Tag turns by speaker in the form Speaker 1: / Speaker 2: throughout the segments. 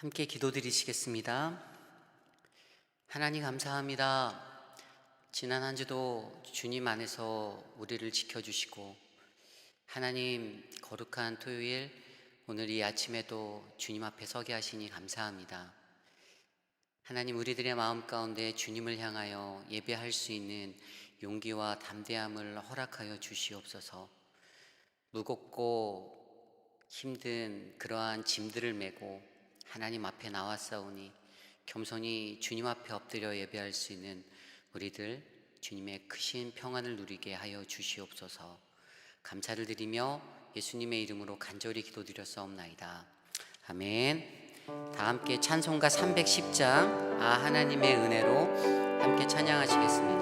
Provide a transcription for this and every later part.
Speaker 1: 함께 기도드리시겠습니다. 하나님 감사합니다. 지난 한 주도 주님 안에서 우리를 지켜주시고 하나님 거룩한 토요일 오늘 이 아침에도 주님 앞에 서게 하시니 감사합니다. 하나님 우리들의 마음 가운데 주님을 향하여 예배할 수 있는 용기와 담대함을 허락하여 주시옵소서. 무겁고 힘든 그러한 짐들을 메고 하나님 앞에 나왔사오니 겸손히 주님 앞에 엎드려 예배할 수 있는 우리들 주님의 크신 평안을 누리게 하여 주시옵소서. 감사를 드리며 예수님의 이름으로 간절히 기도드렸사옵나이다. 아멘. 다 함께 찬송가 310장 하나님의 은혜로 함께 찬양하시겠습니다.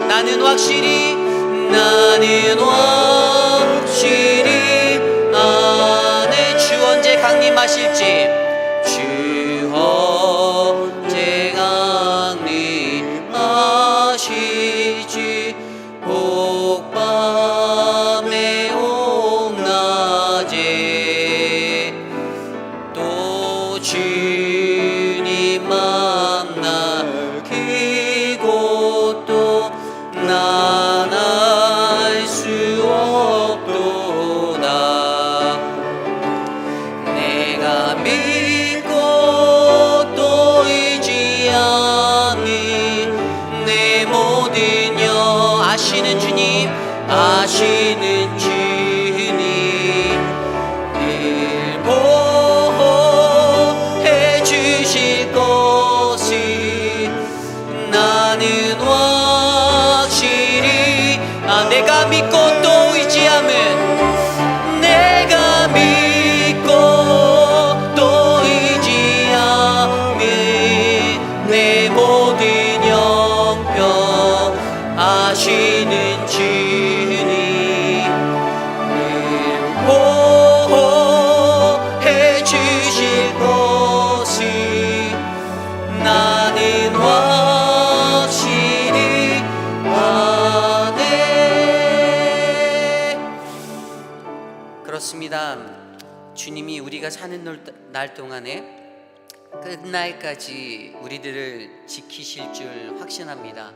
Speaker 2: 나는 확실히 아네. 주 언제 강림하실지, 주 언제 강림하실지, 옥밤에 옥낮에 또 주님 만나 그곳도 난 알 수 없도다. 내가 믿고 또 의지하는 내 모든 영 아시는 주님, 아시는 주님 늘 보호해 주실 것을 나는 확실히 내가 믿고 또 의지함은, 내가 믿고 또 의지함은 내 모든 영병 아시는 주님
Speaker 1: 그렇습니다. 주님이 우리가 사는 날 동안에 끝날까지 우리들을 지키실 줄 확신합니다.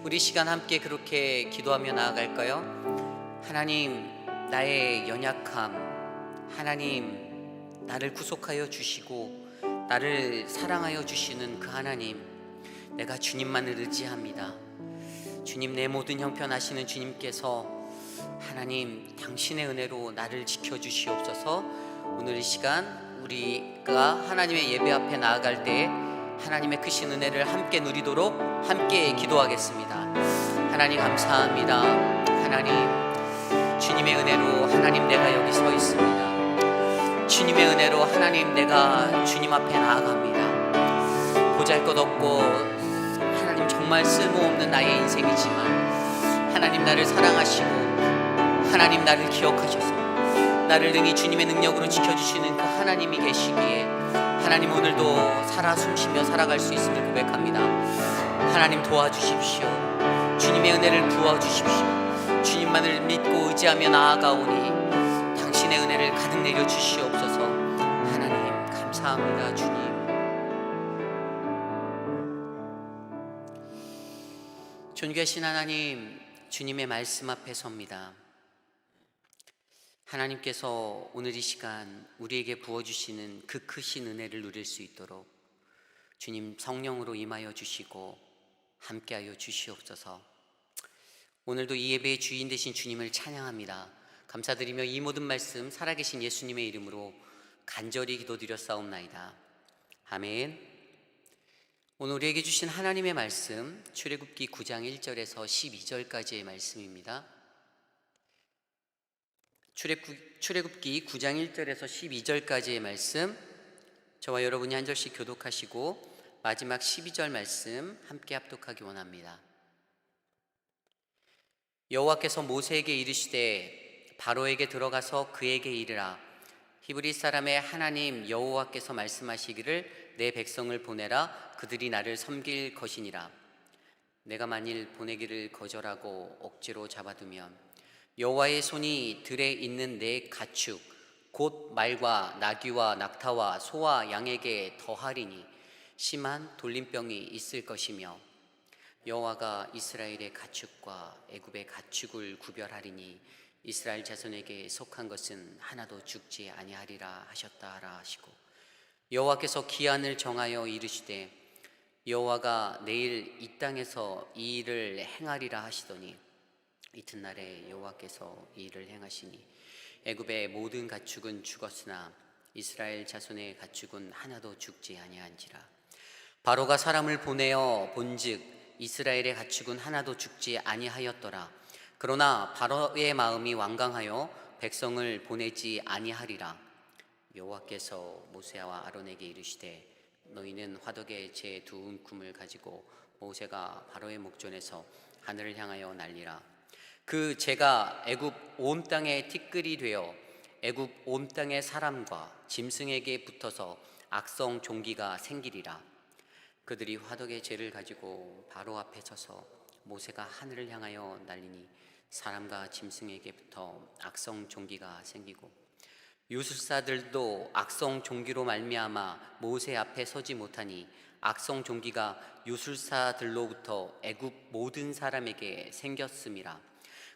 Speaker 1: 우리 시간 함께 그렇게 기도하며 나아갈까요? 하나님, 나의 연약함, 하나님, 나를 구속하여 주시고 나를 사랑하여 주시는 그 하나님, 내가 주님만을 의지합니다. 주님, 내 모든 형편 아시는 주님께서 하나님, 당신의 은혜로 나를 지켜주시옵소서. 오늘 이 시간 우리가 하나님의 예배 앞에 나아갈 때 하나님의 크신 은혜를 함께 누리도록 함께 기도하겠습니다. 하나님 감사합니다. 하나님, 주님의 은혜로 하나님 내가 여기 서 있습니다. 주님의 은혜로 하나님 내가 주님 앞에 나아갑니다. 보잘것없고 하나님 정말 쓸모없는 나의 인생이지만 하나님 나를 사랑하시고 하나님 나를 기억하셔서 나를 능히 주님의 능력으로 지켜주시는 그 하나님이 계시기에 하나님 오늘도 살아 숨쉬며 살아갈 수 있음을 고백합니다. 하나님 도와주십시오. 주님의 은혜를 부어주십시오. 주님만을 믿고 의지하며 나아가오니 당신의 은혜를 가득 내려주시옵소서. 하나님 감사합니다. 주님, 존귀하신 하나님, 주님의 말씀 앞에 섭니다. 하나님께서 오늘 이 시간 우리에게 부어주시는 그 크신 은혜를 누릴 수 있도록 주님 성령으로 임하여 주시고 함께하여 주시옵소서. 오늘도 이 예배의 주인 되신 주님을 찬양합니다. 감사드리며 이 모든 말씀 살아계신 예수님의 이름으로 간절히 기도드렸사옵나이다. 아멘. 오늘 우리에게 주신 하나님의 말씀 출애굽기 9장 1절에서 12절까지의 말씀입니다. 출애굽기 9장 1절에서 12절까지의 말씀, 저와 여러분이 한 절씩 교독하시고 마지막 12절 말씀 함께 합독하기 원합니다. 여호와께서 모세에게 이르시되 바로에게 들어가서 그에게 이르라. 히브리 사람의 하나님 여호와께서 말씀하시기를 내 백성을 보내라. 그들이 나를 섬길 것이니라. 내가 만일 보내기를 거절하고 억지로 잡아두면 여호와의 손이 들에 있는 내 가축 곧 말과 나귀와 낙타와 소와 양에게 더하리니 심한 돌림병이 있을 것이며 여호와가 이스라엘의 가축과 애굽의 가축을 구별하리니 이스라엘 자손에게 속한 것은 하나도 죽지 아니하리라 하셨다 하라 하시고, 여호와께서 기한을 정하여 이르시되 여호와가 내일 이 땅에서 이 일을 행하리라 하시더니 이튿날에 여호와께서 이 일을 행하시니 애굽의 모든 가축은 죽었으나 이스라엘 자손의 가축은 하나도 죽지 아니한지라. 바로가 사람을 보내어 본즉 이스라엘의 가축은 하나도 죽지 아니하였더라. 그러나 바로의 마음이 완강하여 백성을 보내지 아니하리라. 여호와께서 모세와 아론에게 이르시되 너희는 화덕에 제 두 움큼을 가지고 모세가 바로의 목전에서 하늘을 향하여 날리라. 그 재가 애굽 온 땅에 티끌이 되어 애굽 온 땅의 사람과 짐승에게 붙어서 악성 종기가 생기리라. 그들이 화덕의 재를 가지고 바로 앞에 서서 모세가 하늘을 향하여 날리니 사람과 짐승에게 붙어 악성 종기가 생기고 유술사들도 악성 종기로 말미암아 모세 앞에 서지 못하니 악성 종기가 유술사들로부터 애굽 모든 사람에게 생겼음이라.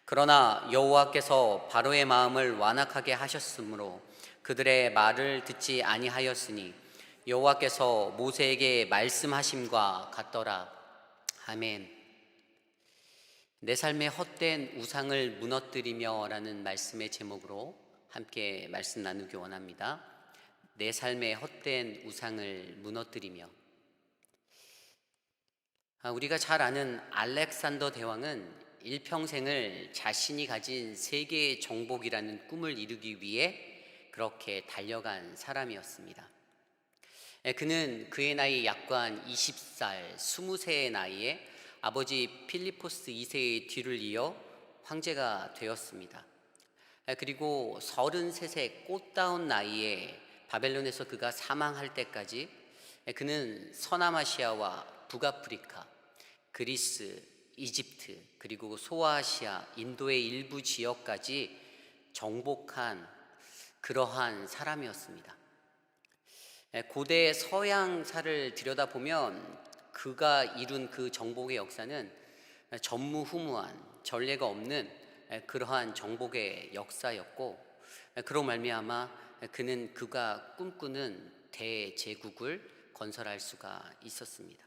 Speaker 1: 그러나 여호와께서 바로의 마음을 완악하게 하셨으므로 그들의 말을 듣지 아니하였으니 여호와께서 모세에게 말씀하심과 같더라. 아멘. 내 삶의 헛된 우상을 무너뜨리며 라는 말씀의 제목으로 함께 말씀 나누기 원합니다. 내 삶의 헛된 우상을 무너뜨리며. 우리가 잘 아는 알렉산더 대왕은 일평생을 자신이 가진 세계의 정복이라는 꿈을 이루기 위해 그렇게 달려간 사람이었습니다. 그는 그의 나이 약관 20살, 20세의 나이에 아버지 필리포스 2세의 뒤를 이어 황제가 되었습니다. 그리고 33세 꽃다운 나이에 바벨론에서 그가 사망할 때까지 그는 서남아시아와 북아프리카, 그리스, 이집트, 그리고 소아시아, 인도의 일부 지역까지 정복한 그러한 사람이었습니다. 고대 서양사를 들여다보면 그가 이룬 그 정복의 역사는 전무후무한 전례가 없는 그러한 정복의 역사였고, 그로 말미암아 그는 그가 꿈꾸는 대제국을 건설할 수가 있었습니다.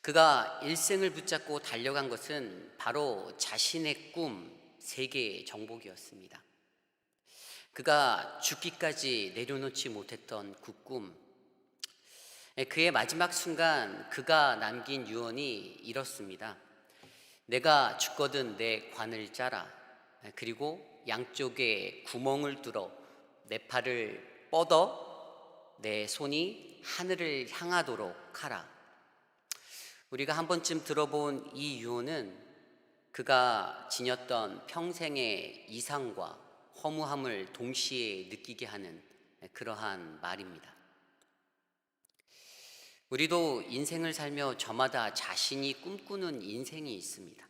Speaker 1: 그가 일생을 붙잡고 달려간 것은 바로 자신의 꿈 세계 정복이었습니다. 그가 죽기까지 내려놓지 못했던 그 꿈, 그의 마지막 순간 그가 남긴 유언이 이렇습니다. 내가 죽거든 내 관을 짜라. 그리고 양쪽에 구멍을 뚫어 내 팔을 뻗어 내 손이 하늘을 향하도록 하라. 우리가 한 번쯤 들어본 이 유언은 그가 지녔던 평생의 이상과 허무함을 동시에 느끼게 하는 그러한 말입니다. 우리도 인생을 살며 저마다 자신이 꿈꾸는 인생이 있습니다.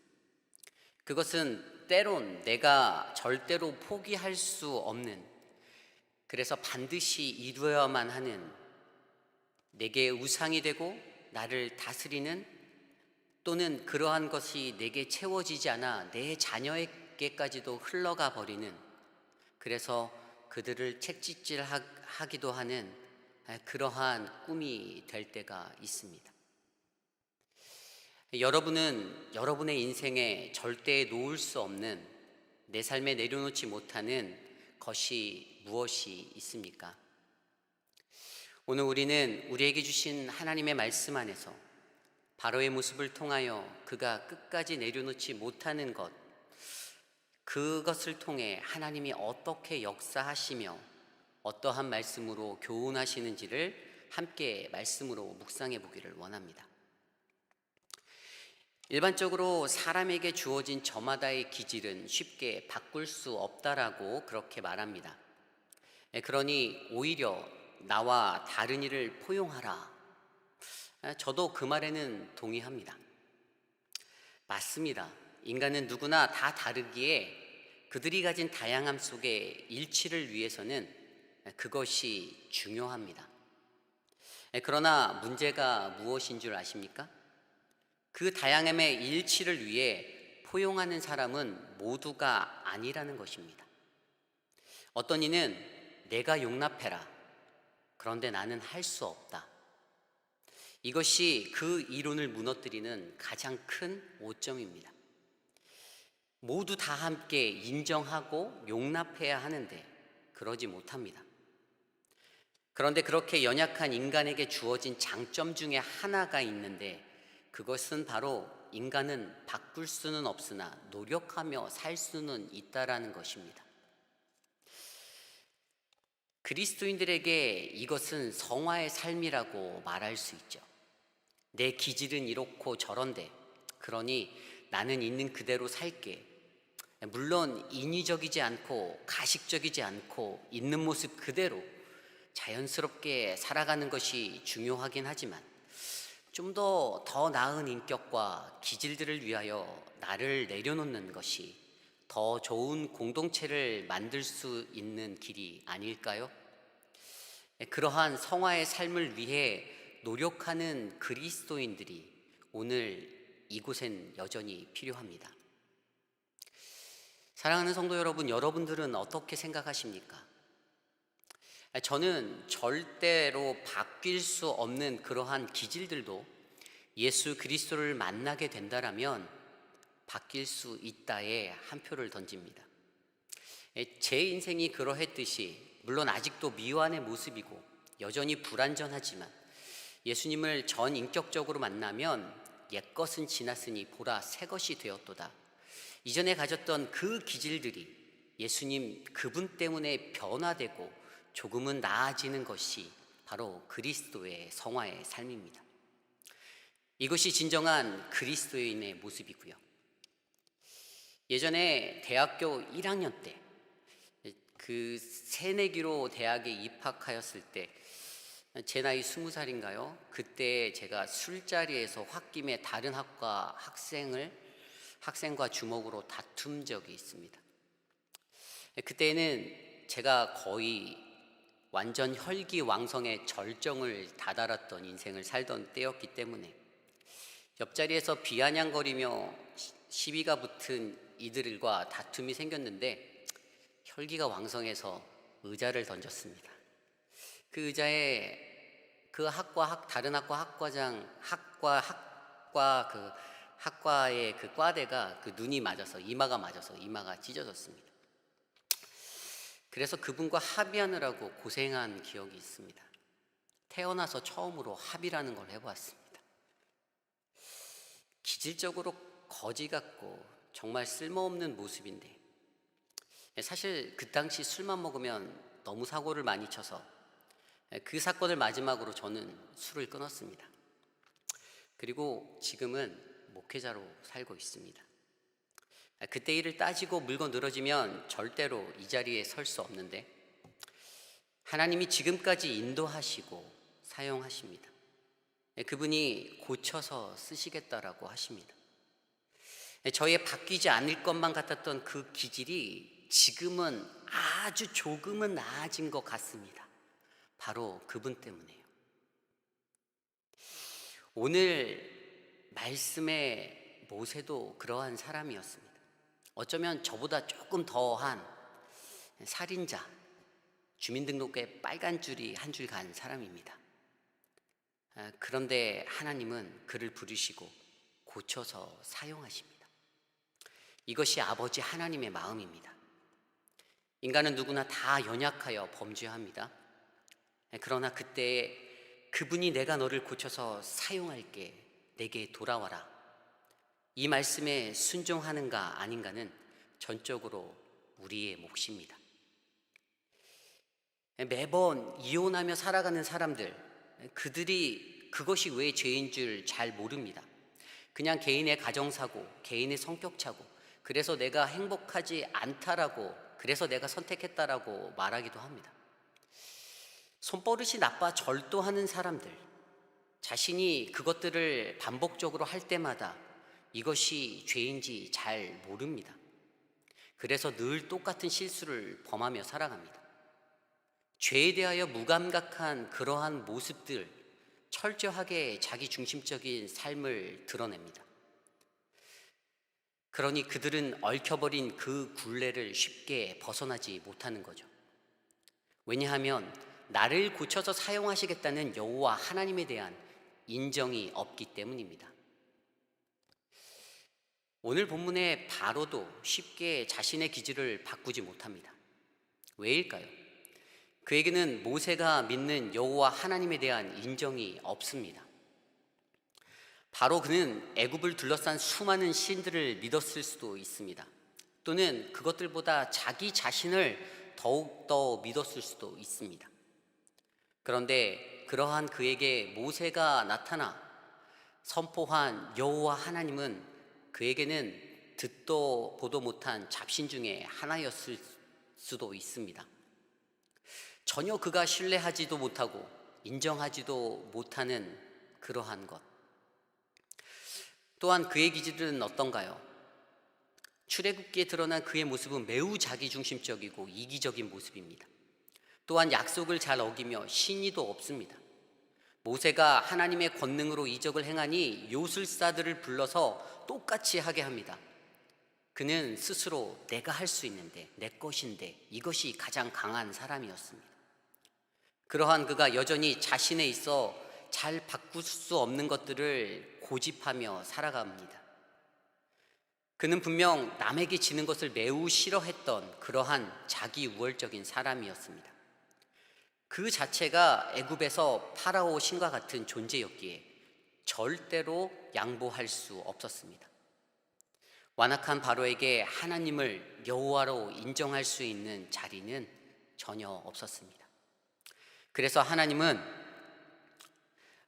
Speaker 1: 그것은 때론 내가 절대로 포기할 수 없는, 그래서 반드시 이루어야만 하는, 내게 우상이 되고 나를 다스리는, 또는 그러한 것이 내게 채워지지 않아 내 자녀에게까지도 흘러가 버리는, 그래서 그들을 채찍질하기도 하는 그러한 꿈이 될 때가 있습니다. 여러분은 여러분의 인생에 절대 놓을 수 없는, 내 삶에 내려놓지 못하는 것이 무엇이 있습니까? 오늘 우리는 우리에게 주신 하나님의 말씀 안에서 바로의 모습을 통하여 그가 끝까지 내려놓지 못하는 것, 그것을 통해 하나님이 어떻게 역사하시며 어떠한 말씀으로 교훈하시는지를 함께 말씀으로 묵상해 보기를 원합니다. 일반적으로 사람에게 주어진 저마다의 기질은 쉽게 바꿀 수 없다라고 그렇게 말합니다. 그러니 오히려 나와 다른 일을 포용하라. 저도 그 말에는 동의합니다. 맞습니다. 인간은 누구나 다 다르기에 그들이 가진 다양함 속에 일치를 위해서는 그것이 중요합니다. 그러나 문제가 무엇인 줄 아십니까? 그 다양함의 일치를 위해 포용하는 사람은 모두가 아니라는 것입니다. 어떤 이는 내가 용납해라. 그런데 나는 할 수 없다. 이것이 그 이론을 무너뜨리는 가장 큰 오점입니다. 모두 다 함께 인정하고 용납해야 하는데 그러지 못합니다. 그런데 그렇게 연약한 인간에게 주어진 장점 중에 하나가 있는데, 그것은 바로 인간은 바꿀 수는 없으나 노력하며 살 수는 있다라는 것입니다. 그리스도인들에게 이것은 성화의 삶이라고 말할 수 있죠. 내 기질은 이렇고 저런데, 그러니 나는 있는 그대로 살게. 물론 인위적이지 않고 가식적이지 않고 있는 모습 그대로 자연스럽게 살아가는 것이 중요하긴 하지만, 좀 더 나은 인격과 기질들을 위하여 나를 내려놓는 것이 더 좋은 공동체를 만들 수 있는 길이 아닐까요? 그러한 성화의 삶을 위해 노력하는 그리스도인들이 오늘 이곳엔 여전히 필요합니다. 사랑하는 성도 여러분, 여러분들은 어떻게 생각하십니까? 저는 절대로 바뀔 수 없는 그러한 기질들도 예수 그리스도를 만나게 된다라면 바뀔 수 있다에 한 표를 던집니다. 제 인생이 그러했듯이, 물론 아직도 미완의 모습이고 여전히 불완전하지만 예수님을 전 인격적으로 만나면 옛것은 지났으니 보라 새 것이 되었도다. 이전에 가졌던 그 기질들이 예수님 그분 때문에 변화되고 조금은 나아지는 것이 바로 그리스도의 성화의 삶입니다. 이것이 진정한 그리스도인의 모습이고요. 예전에 대학교 1학년 때 그 새내기로 대학에 입학하였을 때, 제 나이 20살인가요? 그때 제가 술자리에서 홧김에 다른 학과 학생과 주먹으로 다툰 적이 있습니다. 그때는 제가 거의 완전 혈기왕성의 절정을 다다랐던 인생을 살던 때였기 때문에 옆자리에서 비아냥거리며 시비가 붙은 이들과 다툼이 생겼는데 혈기가 왕성해서 의자를 던졌습니다. 그 의자에 다른 학과의 그 과대가 그 눈이 맞아서 이마가 찢어졌습니다. 그래서 그분과 합의하느라고 고생한 기억이 있습니다. 태어나서 처음으로 합의라는 걸 해보았습니다. 기질적으로 거지 같고 정말 쓸모없는 모습인데 사실 그 당시 술만 먹으면 너무 사고를 많이 쳐서 그 사건을 마지막으로 저는 술을 끊었습니다. 그리고 지금은 목회자로 살고 있습니다. 그때 일을 따지고 물고 늘어지면 절대로 이 자리에 설 수 없는데 하나님이 지금까지 인도하시고 사용하십니다. 그분이 고쳐서 쓰시겠다라고 하십니다. 저의 바뀌지 않을 것만 같았던 그 기질이 지금은 아주 조금은 나아진 것 같습니다. 바로 그분 때문에요. 오늘 말씀의 모세도 그러한 사람이었습니다. 어쩌면 저보다 조금 더한 살인자, 주민등록에 빨간 줄이 한 줄 간 사람입니다. 그런데 하나님은 그를 부르시고 고쳐서 사용하십니다. 이것이 아버지 하나님의 마음입니다. 인간은 누구나 다 연약하여 범죄합니다. 그러나 그때 그분이 내가 너를 고쳐서 사용할게, 내게 돌아와라, 이 말씀에 순종하는가 아닌가는 전적으로 우리의 몫입니다. 매번 이혼하며 살아가는 사람들, 그들이 그것이 왜 죄인 줄 잘 모릅니다. 그냥 개인의 가정사고, 개인의 성격차고, 그래서 내가 행복하지 않다라고, 그래서 내가 선택했다라고 말하기도 합니다. 손버릇이 나빠 절도하는 사람들, 자신이 그것들을 반복적으로 할 때마다 이것이 죄인지 잘 모릅니다. 그래서 늘 똑같은 실수를 범하며 살아갑니다. 죄에 대하여 무감각한 그러한 모습들, 철저하게 자기중심적인 삶을 드러냅니다. 그러니 그들은 얽혀버린 그 굴레를 쉽게 벗어나지 못하는 거죠. 왜냐하면 나를 고쳐서 사용하시겠다는 여호와 하나님에 대한 인정이 없기 때문입니다. 오늘 본문의 바로도 쉽게 자신의 기질을 바꾸지 못합니다. 왜일까요? 그에게는 모세가 믿는 여호와 하나님에 대한 인정이 없습니다. 바로 그는 애굽을 둘러싼 수많은 신들을 믿었을 수도 있습니다. 또는 그것들보다 자기 자신을 더욱더 믿었을 수도 있습니다. 그런데 그러한 그에게 모세가 나타나 선포한 여호와 하나님은 그에게는 듣도 보도 못한 잡신 중에 하나였을 수도 있습니다. 전혀 그가 신뢰하지도 못하고 인정하지도 못하는 그러한 것. 또한 그의 기질은 어떤가요? 출애굽기에 드러난 그의 모습은 매우 자기중심적이고 이기적인 모습입니다. 또한 약속을 잘 어기며 신의도 없습니다. 모세가 하나님의 권능으로 이적을 행하니 요술사들을 불러서 똑같이 하게 합니다. 그는 스스로 내가 할 수 있는데, 내 것인데, 이것이 가장 강한 사람이었습니다. 그러한 그가 여전히 자신에 있어 잘 바꿀 수 없는 것들을 고집하며 살아갑니다. 그는 분명 남에게 지는 것을 매우 싫어했던 그러한 자기 우월적인 사람이었습니다. 그 자체가 애굽에서 파라오 신과 같은 존재였기에 절대로 양보할 수 없었습니다. 완악한 바로에게 하나님을 여호와로 인정할 수 있는 자리는 전혀 없었습니다. 그래서 하나님은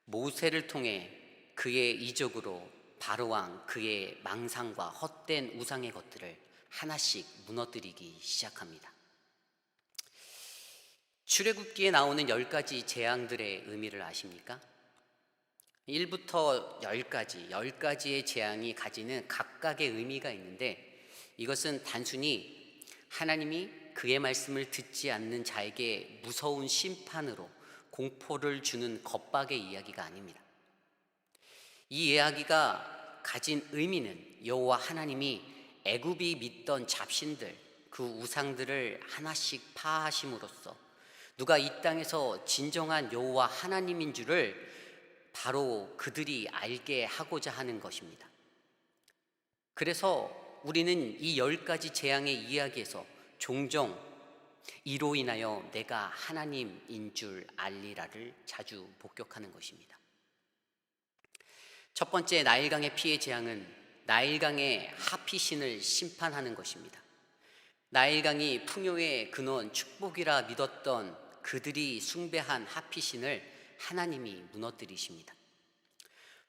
Speaker 1: 모세를 통해 그의 이적으로 바로왕 그의 망상과 헛된 우상의 것들을 하나씩 무너뜨리기 시작합니다. 출애굽기에 나오는 10가지 재앙들의 의미를 아십니까? 1부터 10가지, 10가지의 재앙이 가지는 각각의 의미가 있는데 이것은 단순히 하나님이 그 그의 말씀을 듣지 않는 자에게 무서운 심판으로 공포를 주는 겁박의 이야기가 아닙니다. 이 이야기가 가진 의미는 여호와 하나님이 애굽이 믿던 잡신들, 그 우상들을 하나씩 파하심으로써 누가 이 땅에서 진정한 여호와 하나님인 줄을 바로 그들이 알게 하고자 하는 것입니다. 그래서 우리는 이 10가지 재앙의 이야기에서 종종 이로 인하여 내가 하나님인 줄 알리라를 자주 복격하는 것입니다. 첫 번째 나일강의 피해 재앙은 나일강의 하피신을 심판하는 것입니다. 나일강이 풍요의 근원 축복이라 믿었던 그들이 숭배한 하피신을 하나님이 무너뜨리십니다.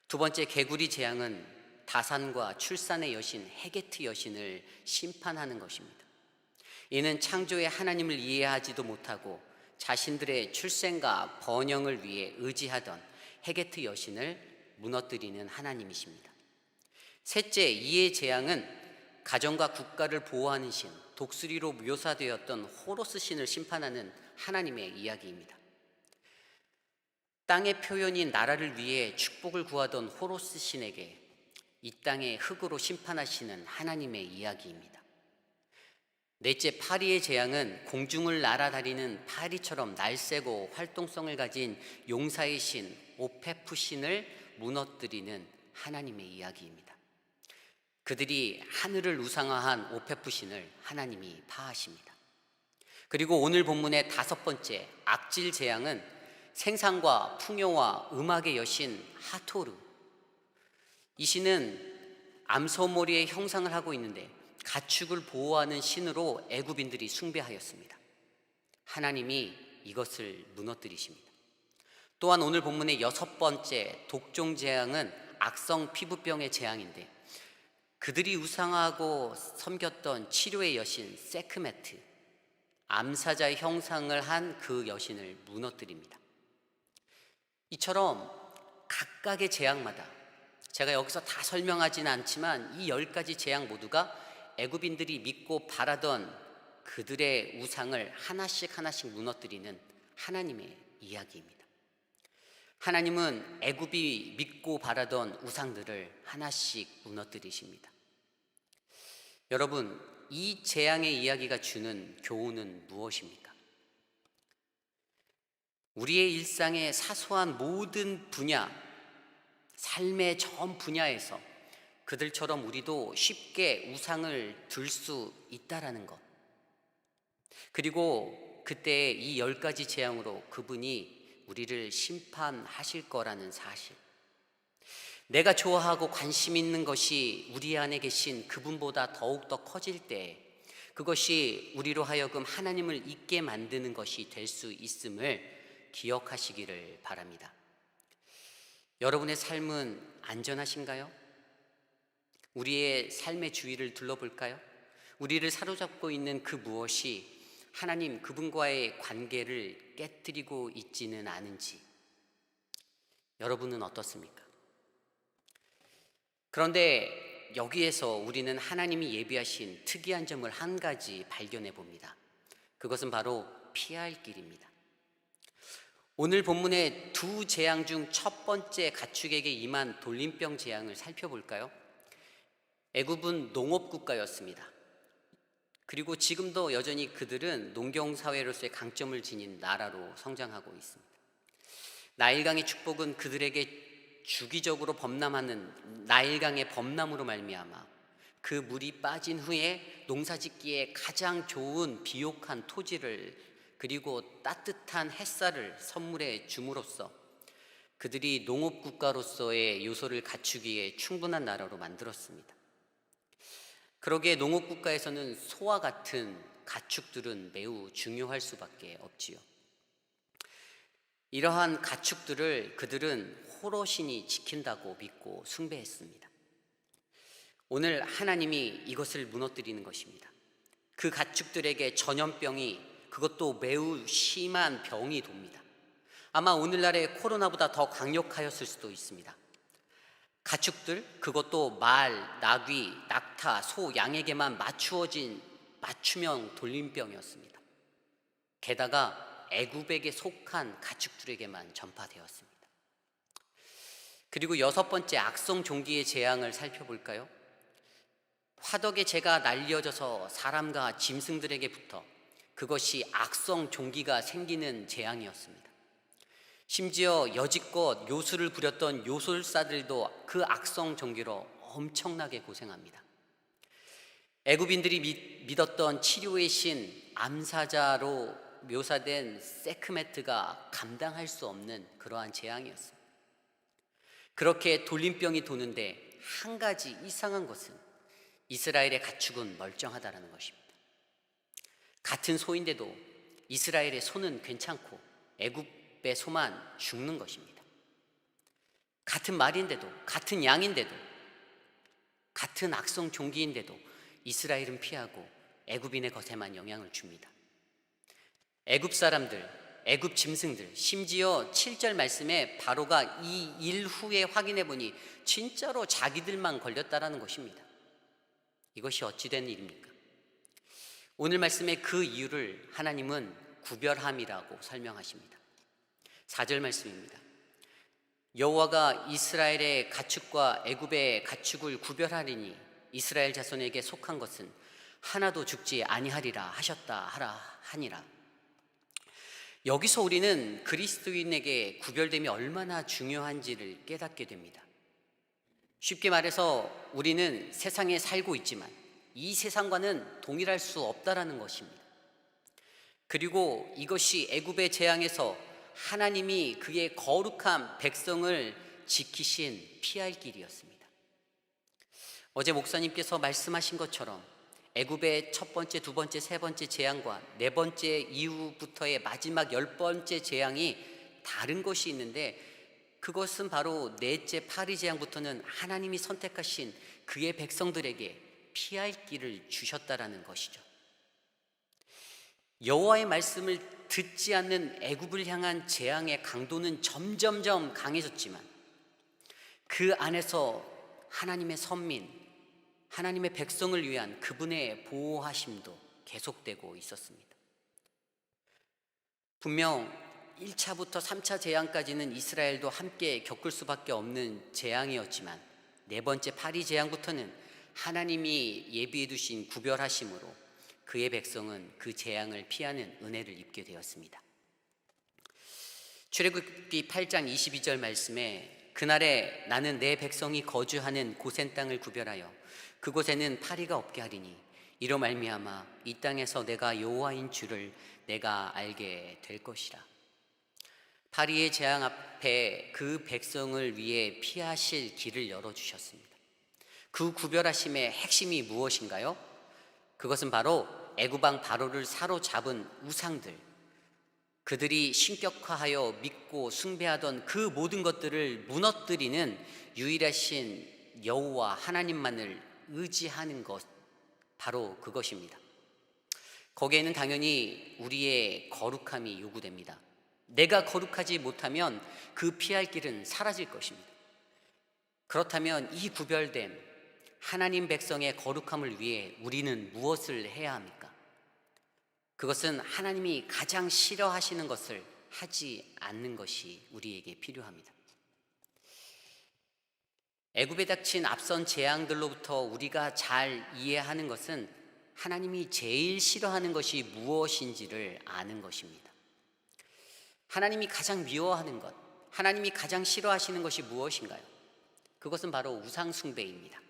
Speaker 1: 두 번째 개구리 재앙은 다산과 출산의 여신 헤게트 여신을 심판하는 것입니다. 이는 창조의 하나님을 이해하지도 못하고 자신들의 출생과 번영을 위해 의지하던 헤게트 여신을 무너뜨리는 하나님이십니다. 셋째 이의 재앙은 가정과 국가를 보호하는 신, 독수리로 묘사되었던 호로스 신을 심판하는 하나님의 이야기입니다. 땅의 표현인 나라를 위해 축복을 구하던 호로스 신에게 이 땅의 흙으로 심판하시는 하나님의 이야기입니다. 넷째 파리의 재앙은 공중을 날아다니는 파리처럼 날쌔고 활동성을 가진 용사의 신 오페프 신을 무너뜨리는 하나님의 이야기입니다. 그들이 하늘을 우상화한 오페프 신을 하나님이 파하십니다. 그리고 오늘 본문의 다섯 번째 악질 재앙은 생산과 풍요와 음악의 여신 하토르, 이 신은 암소머리의 형상을 하고 있는데 가축을 보호하는 신으로 애굽인들이 숭배하였습니다. 하나님이 이것을 무너뜨리십니다. 또한 오늘 본문의 여섯 번째 독종 재앙은 악성 피부병의 재앙인데 그들이 우상하고 섬겼던 치료의 여신 세크메트, 암사자의 형상을 한 그 여신을 무너뜨립니다. 이처럼 각각의 재앙마다 제가 여기서 다 설명하지는 않지만 이 10가지 재앙 모두가 애굽인들이 믿고 바라던 그들의 우상을 하나씩 하나씩 무너뜨리는 하나님의 이야기입니다. 하나님은 애굽이 믿고 바라던 우상들을 하나씩 무너뜨리십니다. 여러분, 이 재앙의 이야기가 주는 교훈은 무엇입니까? 우리의 일상의 사소한 모든 분야, 삶의 전 분야에서 그들처럼 우리도 쉽게 우상을 들 수 있다라는 것, 그리고 그때 이 10가지 재앙으로 그분이 우리를 심판하실 거라는 사실, 내가 좋아하고 관심 있는 것이 우리 안에 계신 그분보다 더욱더 커질 때 그것이 우리로 하여금 하나님을 잊게 만드는 것이 될 수 있음을 기억하시기를 바랍니다. 여러분의 삶은 안전하신가요? 우리의 삶의 주위를 둘러볼까요? 우리를 사로잡고 있는 그 무엇이 하나님 그분과의 관계를 깨뜨리고 있지는 않은지 여러분은 어떻습니까? 그런데 여기에서 우리는 하나님이 예비하신 특이한 점을 한 가지 발견해 봅니다. 그것은 바로 피할 길입니다. 오늘 본문의 두 재앙 중 첫 번째 가축에게 임한 돌림병 재앙을 살펴볼까요? 애굽은 농업국가였습니다. 그리고 지금도 여전히 그들은 농경사회로서의 강점을 지닌 나라로 성장하고 있습니다. 나일강의 축복은 그들에게 주기적으로 범람하는 나일강의 범람으로 말미암아 그 물이 빠진 후에 농사짓기에 가장 좋은 비옥한 토지를 그리고 따뜻한 햇살을 선물해 줌으로써 그들이 농업국가로서의 요소를 갖추기에 충분한 나라로 만들었습니다. 그러기에 농업국가에서는 소와 같은 가축들은 매우 중요할 수밖에 없지요. 이러한 가축들을 그들은 호로신이 지킨다고 믿고 숭배했습니다. 오늘 하나님이 이것을 무너뜨리는 것입니다. 그 가축들에게 전염병이, 그것도 매우 심한 병이 돕니다. 아마 오늘날의 코로나보다 더 강력하였을 수도 있습니다. 가축들, 그것도 말, 나귀, 낙타, 소, 양에게만 맞춤형 돌림병이었습니다. 게다가 애굽에게 속한 가축들에게만 전파되었습니다. 그리고 여섯 번째 악성 종기의 재앙을 살펴볼까요? 화덕의 재가 날려져서 사람과 짐승들에게 붙어 그것이 악성 종기가 생기는 재앙이었습니다. 심지어 여지껏 요술을 부렸던 요술사들도 그 악성 종기로 엄청나게 고생합니다. 애굽인들이 믿었던 치료의 신 암사자로 묘사된 세크메트가 감당할 수 없는 그러한 재앙이었습니다. 그렇게 돌림병이 도는데 한 가지 이상한 것은 이스라엘의 가축은 멀쩡하다라는 것입니다. 같은 소인데도 이스라엘의 소는 괜찮고 애굽의 소만 죽는 것입니다. 같은 말인데도, 같은 양인데도, 같은 악성 종기인데도 이스라엘은 피하고 애굽인의 것에만 영향을 줍니다. 애굽 사람들, 애굽 짐승들, 심지어 7절 말씀에 바로가 이 일 후에 확인해 보니 진짜로 자기들만 걸렸다라는 것입니다. 이것이 어찌된 일입니까? 오늘 말씀의 그 이유를 하나님은 구별함이라고 설명하십니다. 4절 말씀입니다. 여호와가 이스라엘의 가축과 애굽의 가축을 구별하리니 이스라엘 자손에게 속한 것은 하나도 죽지 아니하리라 하셨다 하니라. 여기서 우리는 그리스도인에게 구별됨이 얼마나 중요한지를 깨닫게 됩니다. 쉽게 말해서 우리는 세상에 살고 있지만 이 세상과는 동일할 수 없다라는 것입니다. 그리고 이것이 애굽의 재앙에서 하나님이 그의 거룩한 백성을 지키신 피할 길이었습니다. 어제 목사님께서 말씀하신 것처럼 애굽의 첫 번째, 두 번째, 세 번째 재앙과 네 번째 이후부터의 마지막 10번째 재앙이 다른 것이 있는데 그것은 바로 넷째 파리 재앙부터는 하나님이 선택하신 그의 백성들에게 피할 길을 주셨다라는 것이죠. 여호와의 말씀을 듣지 않는 애굽을 향한 재앙의 강도는 점점점 강해졌지만 그 안에서 하나님의 선민, 하나님의 백성을 위한 그분의 보호하심도 계속되고 있었습니다. 분명 1차부터 3차 재앙까지는 이스라엘도 함께 겪을 수밖에 없는 재앙이었지만 네 번째 파리 재앙부터는 하나님이 예비해 두신 구별하심으로 그의 백성은 그 재앙을 피하는 은혜를 입게 되었습니다. 출애굽기 8장 22절 말씀에 그날에 나는 내 백성이 거주하는 고센 땅을 구별하여 그곳에는 파리가 없게 하리니 이로 말미암아 이 땅에서 내가 여호와인 줄을 내가 알게 될 것이라. 파리의 재앙 앞에 그 백성을 위해 피하실 길을 열어주셨습니다. 그 구별하심의 핵심이 무엇인가요? 그것은 바로 애굽왕 바로를 사로잡은 우상들, 그들이 신격화하여 믿고 숭배하던 그 모든 것들을 무너뜨리는 유일하신 여호와 하나님만을 의지하는 것, 바로 그것입니다. 거기에는 당연히 우리의 거룩함이 요구됩니다. 내가 거룩하지 못하면 그 피할 길은 사라질 것입니다. 그렇다면 이 구별됨 하나님 백성의 거룩함을 위해 우리는 무엇을 해야 합니까? 그것은 하나님이 가장 싫어하시는 것을 하지 않는 것이 우리에게 필요합니다. 애굽에 닥친 앞선 재앙들로부터 우리가 잘 이해하는 것은 하나님이 제일 싫어하는 것이 무엇인지를 아는 것입니다. 하나님이 가장 미워하는 것, 하나님이 가장 싫어하시는 것이 무엇인가요? 그것은 바로 우상숭배입니다.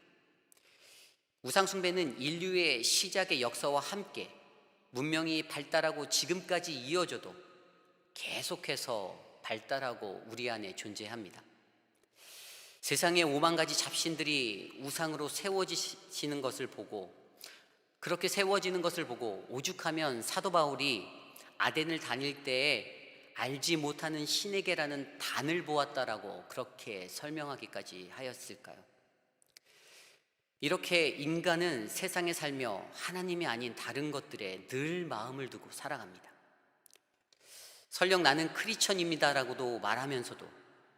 Speaker 1: 우상숭배는 인류의 시작의 역사와 함께 문명이 발달하고 지금까지 이어져도 계속해서 발달하고 우리 안에 존재합니다. 세상에 5만 가지 잡신들이 우상으로 세워지는 것을 보고, 그렇게 세워지는 것을 보고 오죽하면 사도 바울이 아덴을 다닐 때에 알지 못하는 신에게라는 단을 보았다라고 그렇게 설명하기까지 하였을까요? 이렇게 인간은 세상에 살며 하나님이 아닌 다른 것들에 늘 마음을 두고 살아갑니다. 설령 나는 크리스천입니다라고도 말하면서도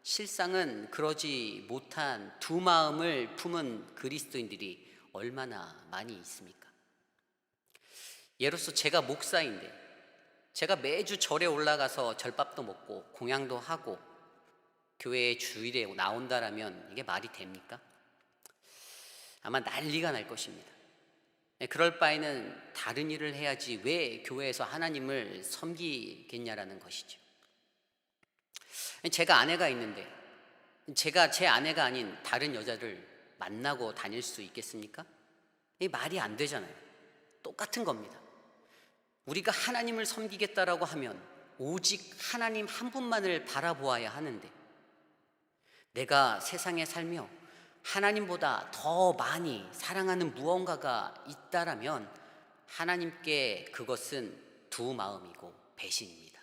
Speaker 1: 실상은 그러지 못한 두 마음을 품은 그리스도인들이 얼마나 많이 있습니까? 예로서 제가 목사인데 제가 매주 절에 올라가서 절밥도 먹고 공양도 하고 교회에 주일에 나온다라면 이게 말이 됩니까? 아마 난리가 날 것입니다. 그럴 바에는 다른 일을 해야지 왜 교회에서 하나님을 섬기겠냐라는 것이죠. 제가 아내가 있는데 제가 제 아내가 아닌 다른 여자를 만나고 다닐 수 있겠습니까? 이 말이 안 되잖아요. 똑같은 겁니다. 우리가 하나님을 섬기겠다라고 하면 오직 하나님 한 분만을 바라보아야 하는데, 내가 세상에 살며 하나님보다 더 많이 사랑하는 무언가가 있다라면 하나님께 그것은 두 마음이고 배신입니다.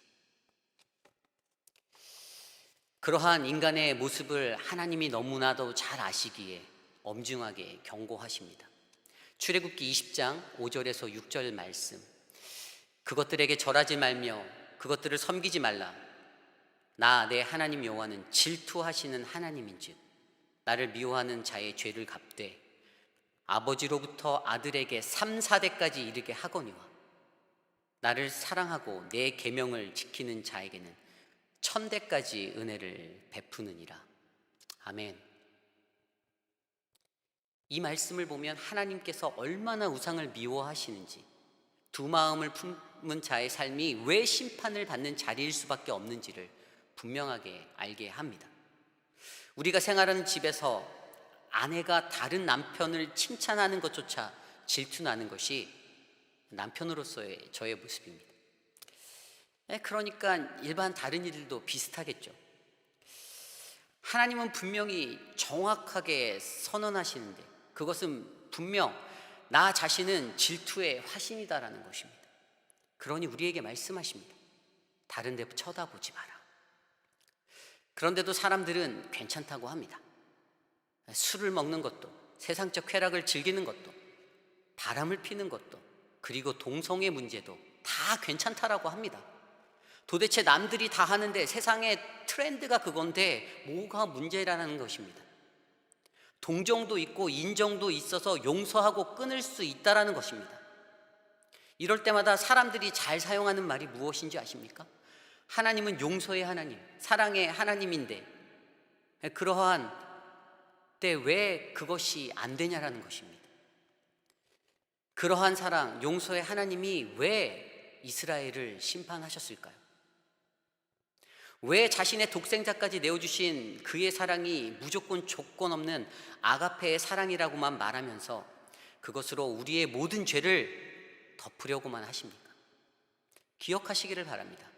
Speaker 1: 그러한 인간의 모습을 하나님이 너무나도 잘 아시기에 엄중하게 경고하십니다. 출애굽기 20장 5절에서 6절 말씀, 그것들에게 절하지 말며 그것들을 섬기지 말라. 나 내 하나님 여호와는 질투하시는 하나님인즉 나를 미워하는 자의 죄를 갚되 아버지로부터 아들에게 3, 4대까지 이르게 하거니와 나를 사랑하고 내 계명을 지키는 자에게는 1000대까지 은혜를 베푸느니라. 아멘. 이 말씀을 보면 하나님께서 얼마나 우상을 미워하시는지, 두 마음을 품은 자의 삶이 왜 심판을 받는 자리일 수밖에 없는지를 분명하게 알게 합니다. 우리가 생활하는 집에서 아내가 다른 남편을 칭찬하는 것조차 질투나는 것이 남편으로서의 저의 모습입니다. 그러니까 일반 다른 일들도 비슷하겠죠. 하나님은 분명히 정확하게 선언하시는데 그것은 분명 나 자신은 질투의 화신이다라는 것입니다. 그러니 우리에게 말씀하십니다. 다른 데 쳐다보지 마라. 그런데도 사람들은 괜찮다고 합니다. 술을 먹는 것도, 세상적 쾌락을 즐기는 것도, 바람을 피는 것도, 그리고 동성애 문제도 다 괜찮다라고 합니다. 도대체 남들이 다 하는데 세상의 트렌드가 그건데 뭐가 문제라는 것입니다. 동정도 있고 인정도 있어서 용서하고 끊을 수 있다라는 것입니다. 이럴 때마다 사람들이 잘 사용하는 말이 무엇인지 아십니까? 하나님은 용서의 하나님, 사랑의 하나님인데 그러한 때 왜 그것이 안 되냐라는 것입니다. 그러한 사랑, 용서의 하나님이 왜 이스라엘을 심판하셨을까요? 왜 자신의 독생자까지 내어주신 그의 사랑이 무조건 조건 없는 아가페의 사랑이라고만 말하면서 그것으로 우리의 모든 죄를 덮으려고만 하십니까? 기억하시기를 바랍니다.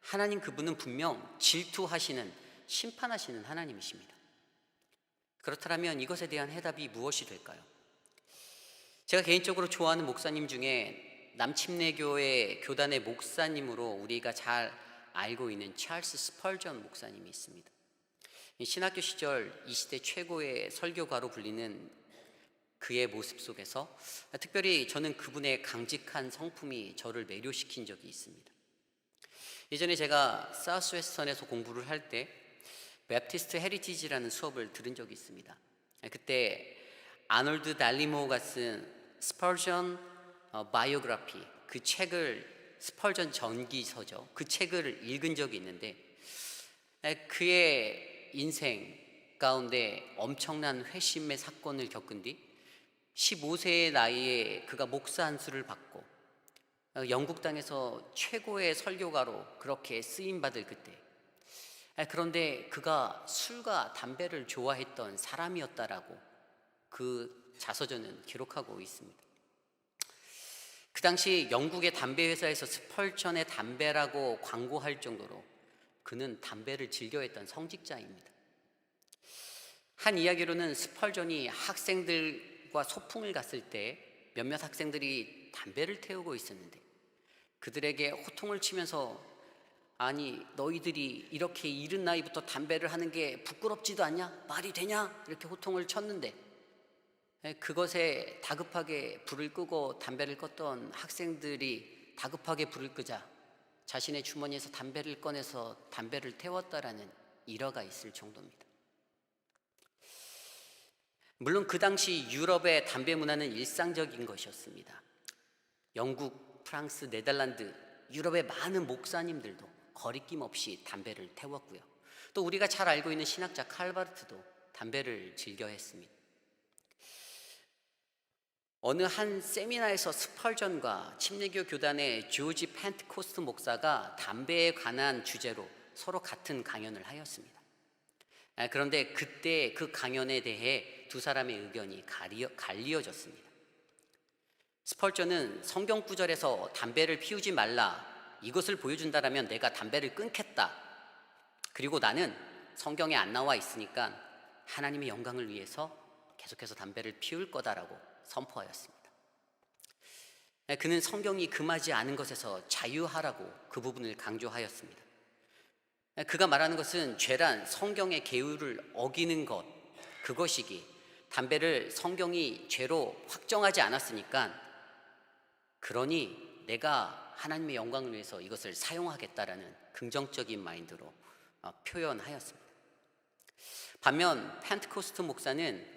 Speaker 1: 하나님 그분은 분명 질투하시는, 심판하시는 하나님이십니다. 그렇다면 이것에 대한 해답이 무엇이 될까요? 제가 개인적으로 좋아하는 목사님 중에 남침내교회 교단의 목사님으로 우리가 잘 알고 있는 찰스 스펄전 목사님이 있습니다. 신학교 시절 이 시대 최고의 설교가로 불리는 그의 모습 속에서 특별히 저는 그분의 강직한 성품이 저를 매료시킨 적이 있습니다. 예전에 제가 사우스웨스턴에서 공부를 할 때 베프티스트 헤리티지라는 수업을 들은 적이 있습니다. 그때 아놀드 달리모가 쓴 스펄전 바이오그래피, 그 책을, 스펄전 전기서죠, 그 책을 읽은 적이 있는데 그의 인생 가운데 엄청난 회심의 사건을 겪은 뒤 15세의 나이에 그가 목사 안수를 받고 영국 땅에서 최고의 설교가로 그렇게 쓰임받을 그때, 그런데 그가 술과 담배를 좋아했던 사람이었다라고 그 자서전은 기록하고 있습니다. 그 당시 영국의 담배 회사에서 스펄전의 담배라고 광고할 정도로 그는 담배를 즐겨했던 성직자입니다. 한 이야기로는 스펄전이 학생들과 소풍을 갔을 때 몇몇 학생들이 담배를 태우고 있었는데 그들에게 호통을 치면서 아니 너희들이 이렇게 이른 나이부터 담배를 하는 게 부끄럽지도 않냐? 말이 되냐? 이렇게 호통을 쳤는데 그것에 다급하게 불을 끄고 담배를 껐던 학생들이 다급하게 불을 끄자 자신의 주머니에서 담배를 꺼내서 담배를 태웠다라는 일화가 있을 정도입니다. 물론 그 당시 유럽의 담배 문화는 일상적인 것이었습니다. 영국 프랑스, 네덜란드, 유럽의 많은 목사님들도 거리낌 없이 담배를 태웠고요. 또 우리가 잘 알고 있는 신학자 칼바르트도 담배를 즐겨했습니다. 어느 한 세미나에서 스펄전과 침례교 교단의 조지 펜트코스트 목사가 담배에 관한 주제로 서로 같은 강연을 하였습니다. 그런데 그때 그 강연에 대해 두 사람의 의견이 갈리어졌습니다. 스펄전은 성경 구절에서 담배를 피우지 말라, 이것을 보여준다라면 내가 담배를 끊겠다. 그리고 나는 성경에 안 나와 있으니까 하나님의 영광을 위해서 계속해서 담배를 피울 거다라고 선포하였습니다. 그는 성경이 금하지 않은 것에서 자유하라고 그 부분을 강조하였습니다. 그가 말하는 것은 죄란 성경의 계율을 어기는 것, 그것이기 담배를 성경이 죄로 확정하지 않았으니까 그러니 내가 하나님의 영광을 위해서 이것을 사용하겠다라는 긍정적인 마인드로 표현하였습니다. 반면 펜트코스트 목사는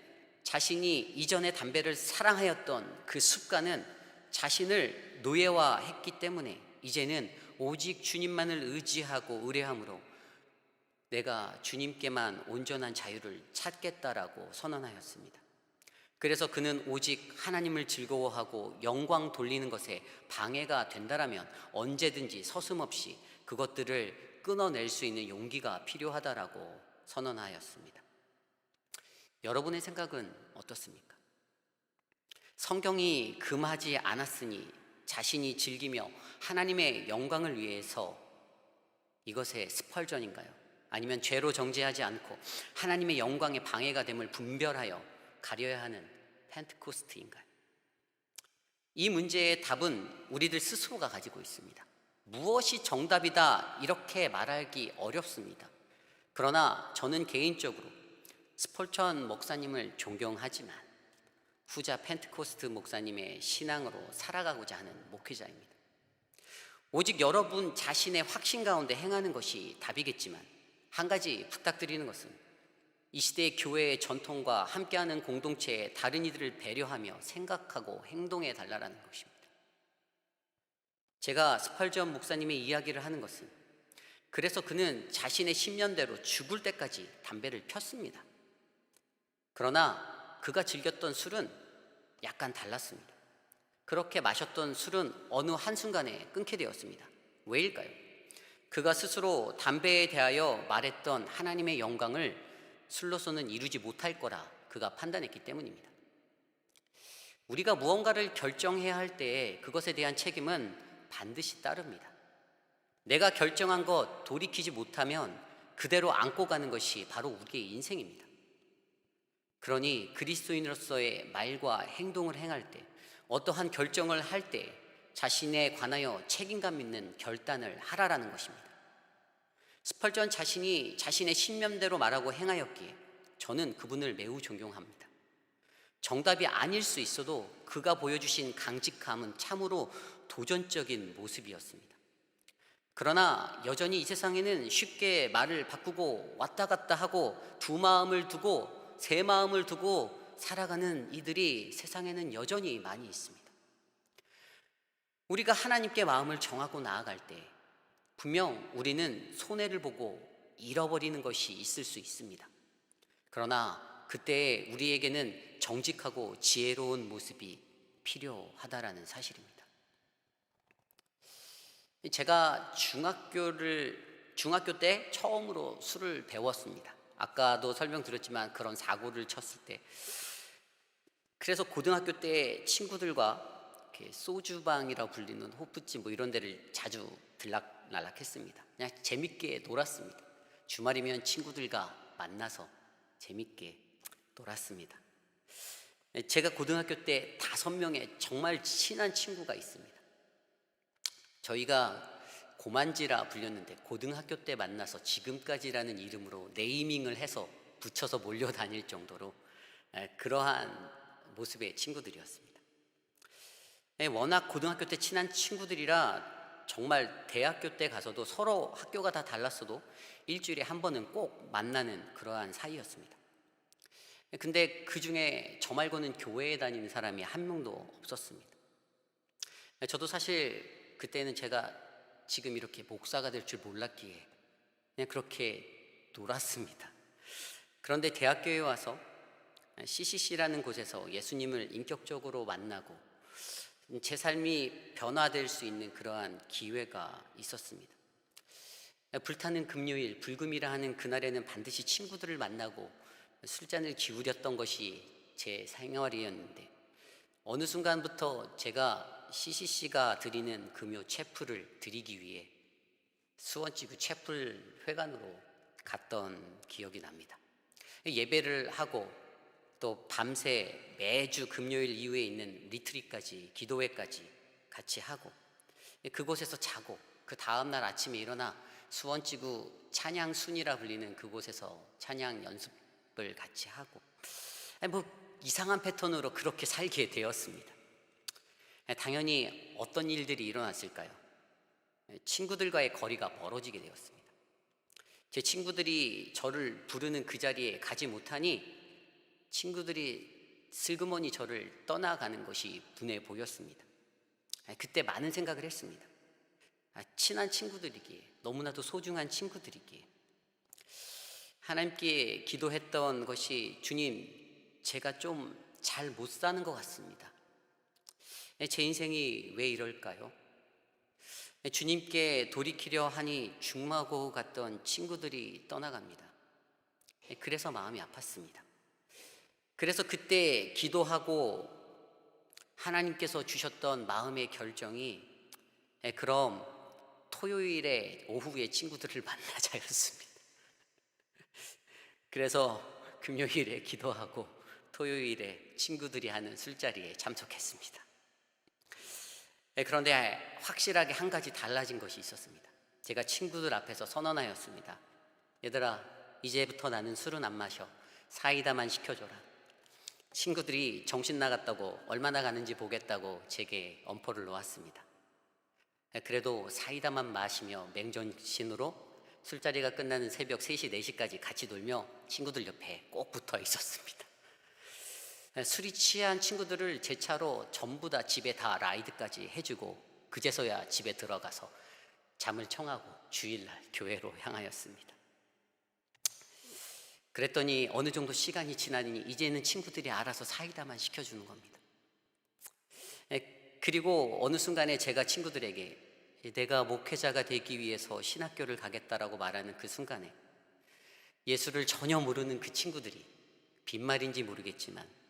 Speaker 1: 자신이 이전에 담배를 사랑하였던 그 습관은 자신을 노예화했기 때문에 이제는 오직 주님만을 의지하고 의뢰함으로 내가 주님께만 온전한 자유를 찾겠다라고 선언하였습니다. 그래서 그는 오직 하나님을 즐거워하고 영광 돌리는 것에 방해가 된다라면 언제든지 서슴없이 그것들을 끊어낼 수 있는 용기가 필요하다라고 선언하였습니다. 여러분의 생각은 어떻습니까? 성경이 금하지 않았으니 자신이 즐기며 하나님의 영광을 위해서 이것의 스펄전인가요? 아니면 죄로 정죄하지 않고 하나님의 영광에 방해가 됨을 분별하여 가려야 하는 펜트코스트인가요? 이 문제의 답은 우리들 스스로가 가지고 있습니다. 무엇이 정답이다 이렇게 말하기 어렵습니다. 그러나 저는 개인적으로 스펄전 목사님을 존경하지만 후자 펜트코스트 목사님의 신앙으로 살아가고자 하는 목회자입니다. 오직 여러분 자신의 확신 가운데 행하는 것이 답이겠지만 한 가지 부탁드리는 것은 이 시대의 교회의 전통과 함께하는 공동체의 다른 이들을 배려하며 생각하고 행동해 달라는 것입니다. 제가 스펄전 목사님의 이야기를 하는 것은 그래서 그는 자신의 신념대로 죽을 때까지 담배를 폈습니다. 그러나 그가 즐겼던 술은 약간 달랐습니다. 그렇게 마셨던 술은 어느 한순간에 끊게 되었습니다. 왜일까요? 그가 스스로 담배에 대하여 말했던 하나님의 영광을 술로서는 이루지 못할 거라 그가 판단했기 때문입니다. 우리가 무언가를 결정해야 할 때 그것에 대한 책임은 반드시 따릅니다. 내가 결정한 것 돌이키지 못하면 그대로 안고 가는 것이 바로 우리의 인생입니다. 그러니 그리스도인으로서의 말과 행동을 행할 때, 어떠한 결정을 할 때 자신에 관하여 책임감 있는 결단을 하라라는 것입니다. 스펄전 자신이 자신의 신념대로 말하고 행하였기에 저는 그분을 매우 존경합니다. 정답이 아닐 수 있어도 그가 보여주신 강직함은 참으로 도전적인 모습이었습니다. 그러나 여전히 이 세상에는 쉽게 말을 바꾸고 왔다 갔다 하고 두 마음을 두고 세 마음을 두고 살아가는 이들이 세상에는 여전히 많이 있습니다. 우리가 하나님께 마음을 정하고 나아갈 때 분명 우리는 손해를 보고 잃어버리는 것이 있을 수 있습니다. 그러나 그때 우리에게는 정직하고 지혜로운 모습이 필요하다라는 사실입니다. 제가 중학교 때 처음으로 술을 배웠습니다. 아까도 설명드렸지만 그런 사고를 쳤을 때, 그래서 고등학교 때 친구들과 이렇게 소주방이라고 불리는 호프집 뭐 이런 데를 자주 들락날락했습니다. 그냥 재밌게 놀았습니다. 주말이면 친구들과 만나서 재밌게 놀았습니다. 제가 고등학교 때 5명의 정말 친한 친구가 있습니다. 저희가 고만지라 불렸는데 고등학교 때 만나서 지금까지라는 이름으로 네이밍을 해서 붙여서 몰려다닐 정도로 그러한 모습의 친구들이었습니다. 워낙 고등학교 때 친한 친구들이라 정말 대학교 때 가서도 서로 학교가 다 달랐어도 일주일에 한 번은 꼭 만나는 그러한 사이였습니다. 근데 그 중에 저 말고는 교회에 다니는 사람이 한 명도 없었습니다. 저도 사실 그때는 제가 지금 이렇게 목사가 될 줄 몰랐기에 그냥 그렇게 놀았습니다. 그런데 대학교에 와서 CCC라는 곳에서 예수님을 인격적으로 만나고 제 삶이 변화될 수 있는 그러한 기회가 있었습니다. 불타는 금요일, 불금이라 하는 그날에는 반드시 친구들을 만나고 술잔을 기울였던 것이 제 생활이었는데 어느 순간부터 제가 CCC가 드리는 금요 채플을 드리기 위해 수원지구 채플 회관으로 갔던 기억이 납니다. 예배를 하고 또 밤새 매주 금요일 이후에 있는 리트릿까지, 기도회까지 같이 하고 그곳에서 자고 그 다음날 아침에 일어나 수원지구 찬양순이라 불리는 그곳에서 찬양 연습을 같이 하고 이상한 패턴으로 그렇게 살게 되었습니다. 당연히 어떤 일들이 일어났을까요? 친구들과의 거리가 멀어지게 되었습니다. 제 친구들이 저를 부르는 그 자리에 가지 못하니 친구들이 슬그머니 저를 떠나가는 것이 눈에 보였습니다. 그때 많은 생각을 했습니다. 친한 친구들이기에, 너무나도 소중한 친구들이기에 하나님께 기도했던 것이 주님, 제가 좀 잘 못 사는 것 같습니다. 제 인생이 왜 이럴까요? 주님께 돌이키려 하니 중마고 갔던 친구들이 떠나갑니다. 그래서 마음이 아팠습니다. 그래서 그때 기도하고 하나님께서 주셨던 마음의 결정이 그럼 토요일에 오후에 친구들을 만나자였습니다. 그래서 금요일에 기도하고 토요일에 친구들이 하는 술자리에 참석했습니다. 그런데 확실하게 한 가지 달라진 것이 있었습니다. 제가 친구들 앞에서 선언하였습니다. 얘들아, 이제부터 나는 술은 안 마셔. 사이다만 시켜줘라. 친구들이 정신 나갔다고 얼마나 가는지 보겠다고 제게 엄포를 놓았습니다. 그래도 사이다만 마시며 맹정신으로 술자리가 끝나는 새벽 3시, 4시까지 같이 놀며 친구들 옆에 꼭 붙어 있었습니다. 술이 취한 친구들을 제 차로 전부 다 집에 다 라이드까지 해주고 그제서야 집에 들어가서 잠을 청하고 주일날 교회로 향하였습니다. 그랬더니 어느 정도 시간이 지나니 이제는 친구들이 알아서 사이다만 시켜주는 겁니다. 그리고 어느 순간에 제가 친구들에게 내가 목회자가 되기 위해서 신학교를 가겠다라고 말하는 그 순간에 예수를 전혀 모르는 그 친구들이 빈말인지 모르겠지만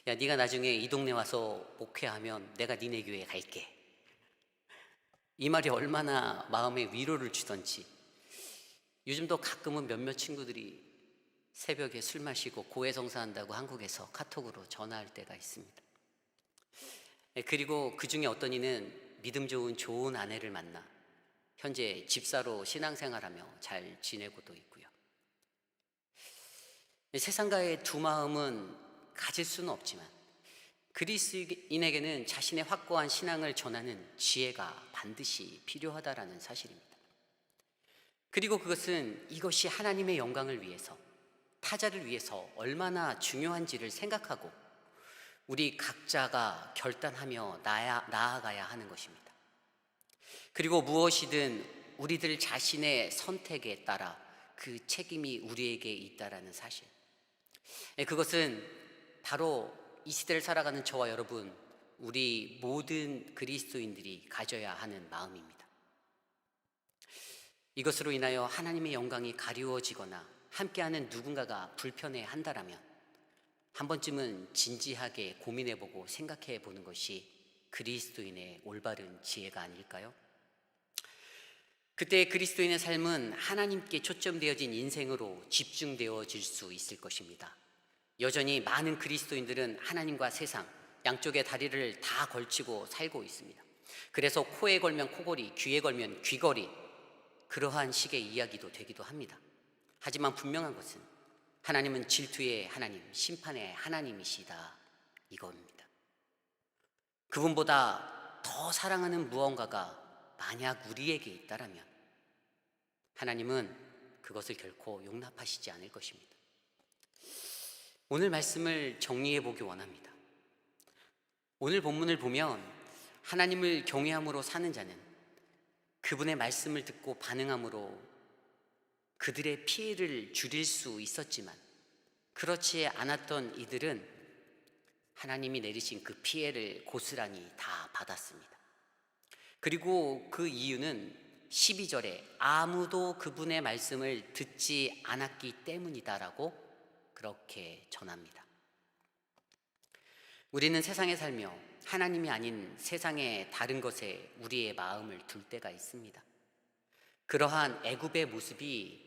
Speaker 1: 야, 네가 나중에 이 동네 와서 목회하면 내가 니네 교회에 갈게. 이 말이 얼마나 마음에 위로를 주던지. 요즘도 가끔은 몇몇 친구들이 새벽에 술 마시고 고해성사한다고 한국에서 카톡으로 전화할 때가 있습니다. 그리고 그 중에 어떤 이는 믿음 좋은 아내를 만나 현재 집사로 신앙생활하며 잘 지내고도 있고요. 세상과의 두 마음은 가질 수는 없지만 그리스인에게는 자신의 확고한 신앙을 전하는 지혜가 반드시 필요하다라는 사실입니다. 그리고 그것은 이것이 하나님의 영광을 위해서, 타자를 위해서 얼마나 중요한지를 생각하고 우리 각자가 결단하며 나아가야 하는 것입니다. 그리고 무엇이든 우리들 자신의 선택에 따라 그 책임이 우리에게 있다라는 사실. 그것은 바로 이 시대를 살아가는 저와 여러분, 우리 모든 그리스도인들이 가져야 하는 마음입니다. 이것으로 인하여 하나님의 영광이 가리워지거나 함께하는 누군가가 불편해한다라면 한 번쯤은 진지하게 고민해보고 생각해보는 것이 그리스도인의 올바른 지혜가 아닐까요? 그때 그리스도인의 삶은 하나님께 초점되어진 인생으로 집중되어질 수 있을 것입니다. 여전히 많은 그리스도인들은 하나님과 세상 양쪽의 다리를 다 걸치고 살고 있습니다. 그래서 코에 걸면 코걸이, 귀에 걸면 귀걸이, 그러한 식의 이야기도 되기도 합니다. 하지만 분명한 것은 하나님은 질투의 하나님, 심판의 하나님이시다, 이겁니다. 그분보다 더 사랑하는 무언가가 만약 우리에게 있다라면 하나님은 그것을 결코 용납하시지 않을 것입니다. 오늘 말씀을 정리해 보기 원합니다. 오늘 본문을 보면 하나님을 경외함으로 사는 자는 그분의 말씀을 듣고 반응함으로 그들의 피해를 줄일 수 있었지만, 그렇지 않았던 이들은 하나님이 내리신 그 피해를 고스란히 다 받았습니다. 그리고 그 이유는 12절에 아무도 그분의 말씀을 듣지 않았기 때문이다라고 그렇게 전합니다. 우리는 세상에 살며 하나님이 아닌 세상의 다른 것에 우리의 마음을 둘 때가 있습니다. 그러한 애굽의 모습이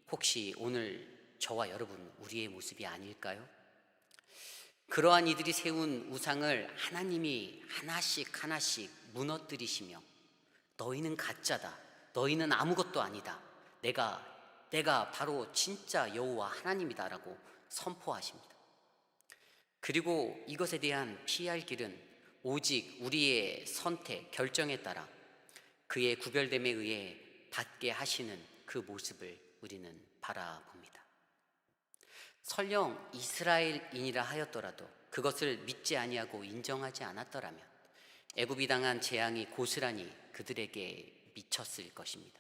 Speaker 1: 혹시 오늘 저와 여러분 우리의 모습이 아닐까요? 그러한 이들이 세운 우상을 하나님이 하나씩 하나씩 무너뜨리시며, 너희는 가짜다, 너희는 아무것도 아니다, 내가 바로 진짜 여호와 하나님이다라고 선포하십니다. 그리고 이것에 대한 피할 길은 오직 우리의 선택, 결정에 따라 그의 구별됨에 의해 받게 하시는 그 모습을 우리는 바라봅니다. 설령 이스라엘인이라 하였더라도 그것을 믿지 아니하고 인정하지 않았더라면 애굽이 당한 재앙이 고스란히 그들에게 미쳤을 것입니다.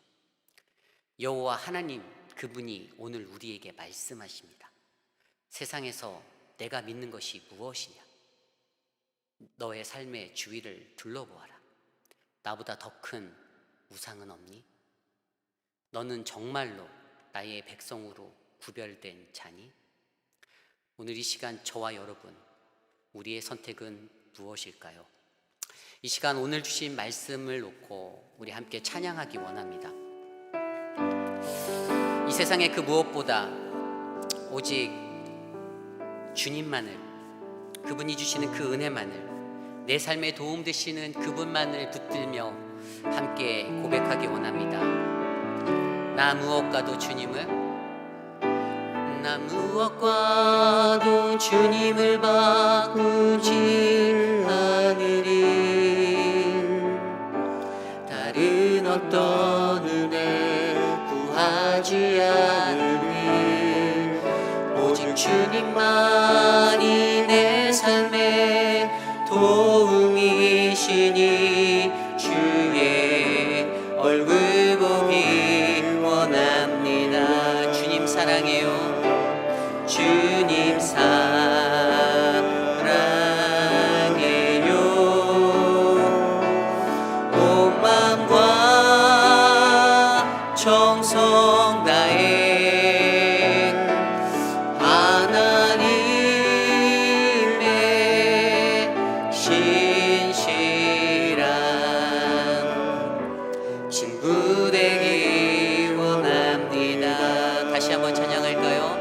Speaker 1: 여호와 하나님, 그분이 오늘 우리에게 말씀하십니다. 세상에서 내가 믿는 것이 무엇이냐? 너의 삶의 주위를 둘러보아라. 나보다 더 큰 우상은 없니? 너는 정말로 나의 백성으로 구별된 자니? 오늘 이 시간 저와 여러분, 우리의 선택은 무엇일까요? 이 시간 오늘 주신 말씀을 놓고 우리 함께 찬양하기 원합니다. 이 세상의 그 무엇보다 오직 주님만을, 그분이 주시는 그 은혜만을, 내 삶에 도움 되시는 그분만을 붙들며 함께 고백하기 원합니다. 나 무엇과도 주님을 바꾸지 않으리. 다른 어떤 은혜 구하지 않으리. 오직 주님만이 내 삶의 도움이시니 주의 얼굴 보기 원합니다. 주님 사랑해요. 주님 사랑해요. 온 마음과 정성 다해 하나님의 신실한 친구 되기 원합니다. 다시 한번 찬양할까요?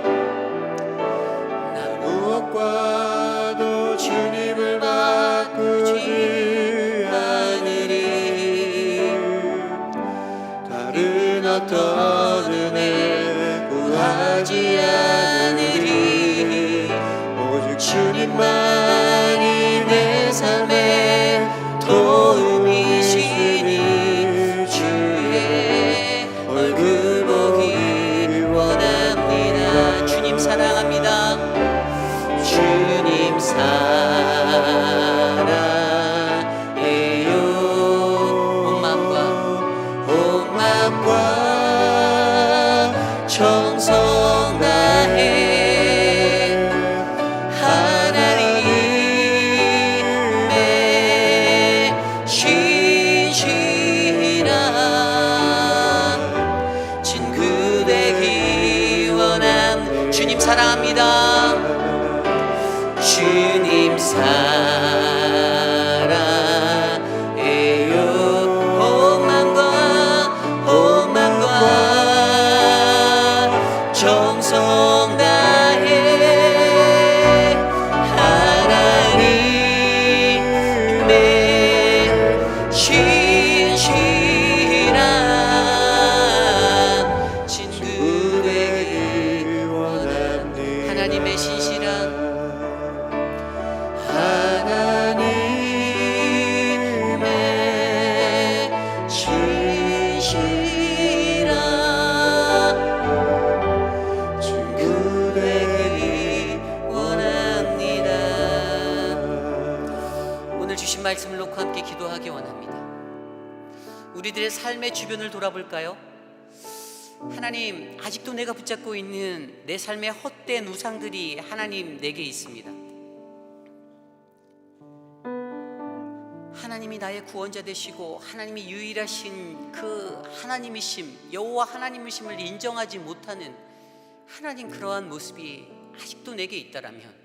Speaker 3: 무엇과도 주님을 바꾸지 않으리. 다른 어떤 은혜 구하지 않으리. 오직 주님만이 내 삶의 도움이시니 주의 얼굴 보기 원합니다.
Speaker 1: 주님 사랑합니다.
Speaker 3: 주님 사랑해요.
Speaker 1: 온
Speaker 3: 마음과 정성 다해 하나님의 신실한 친구 되기 원함. 주님 사랑합니다. 주님 사랑해요. 온 마음과 정성 다해 하나님의 신실한 친구 되기 원합니다. 하나님의 신실한
Speaker 1: 말씀을 놓고 함께 기도하기 원합니다. 우리들의 삶의 주변을 돌아볼까요? 하나님, 아직도 내가 붙잡고 있는 내 삶의 헛된 우상들이 하나님 내게 있습니다. 하나님이 나의 구원자 되시고 하나님이 유일하신 그 하나님이심, 여호와 하나님이심을 인정하지 못하는 하나님, 그러한 모습이 아직도 내게 있다라면,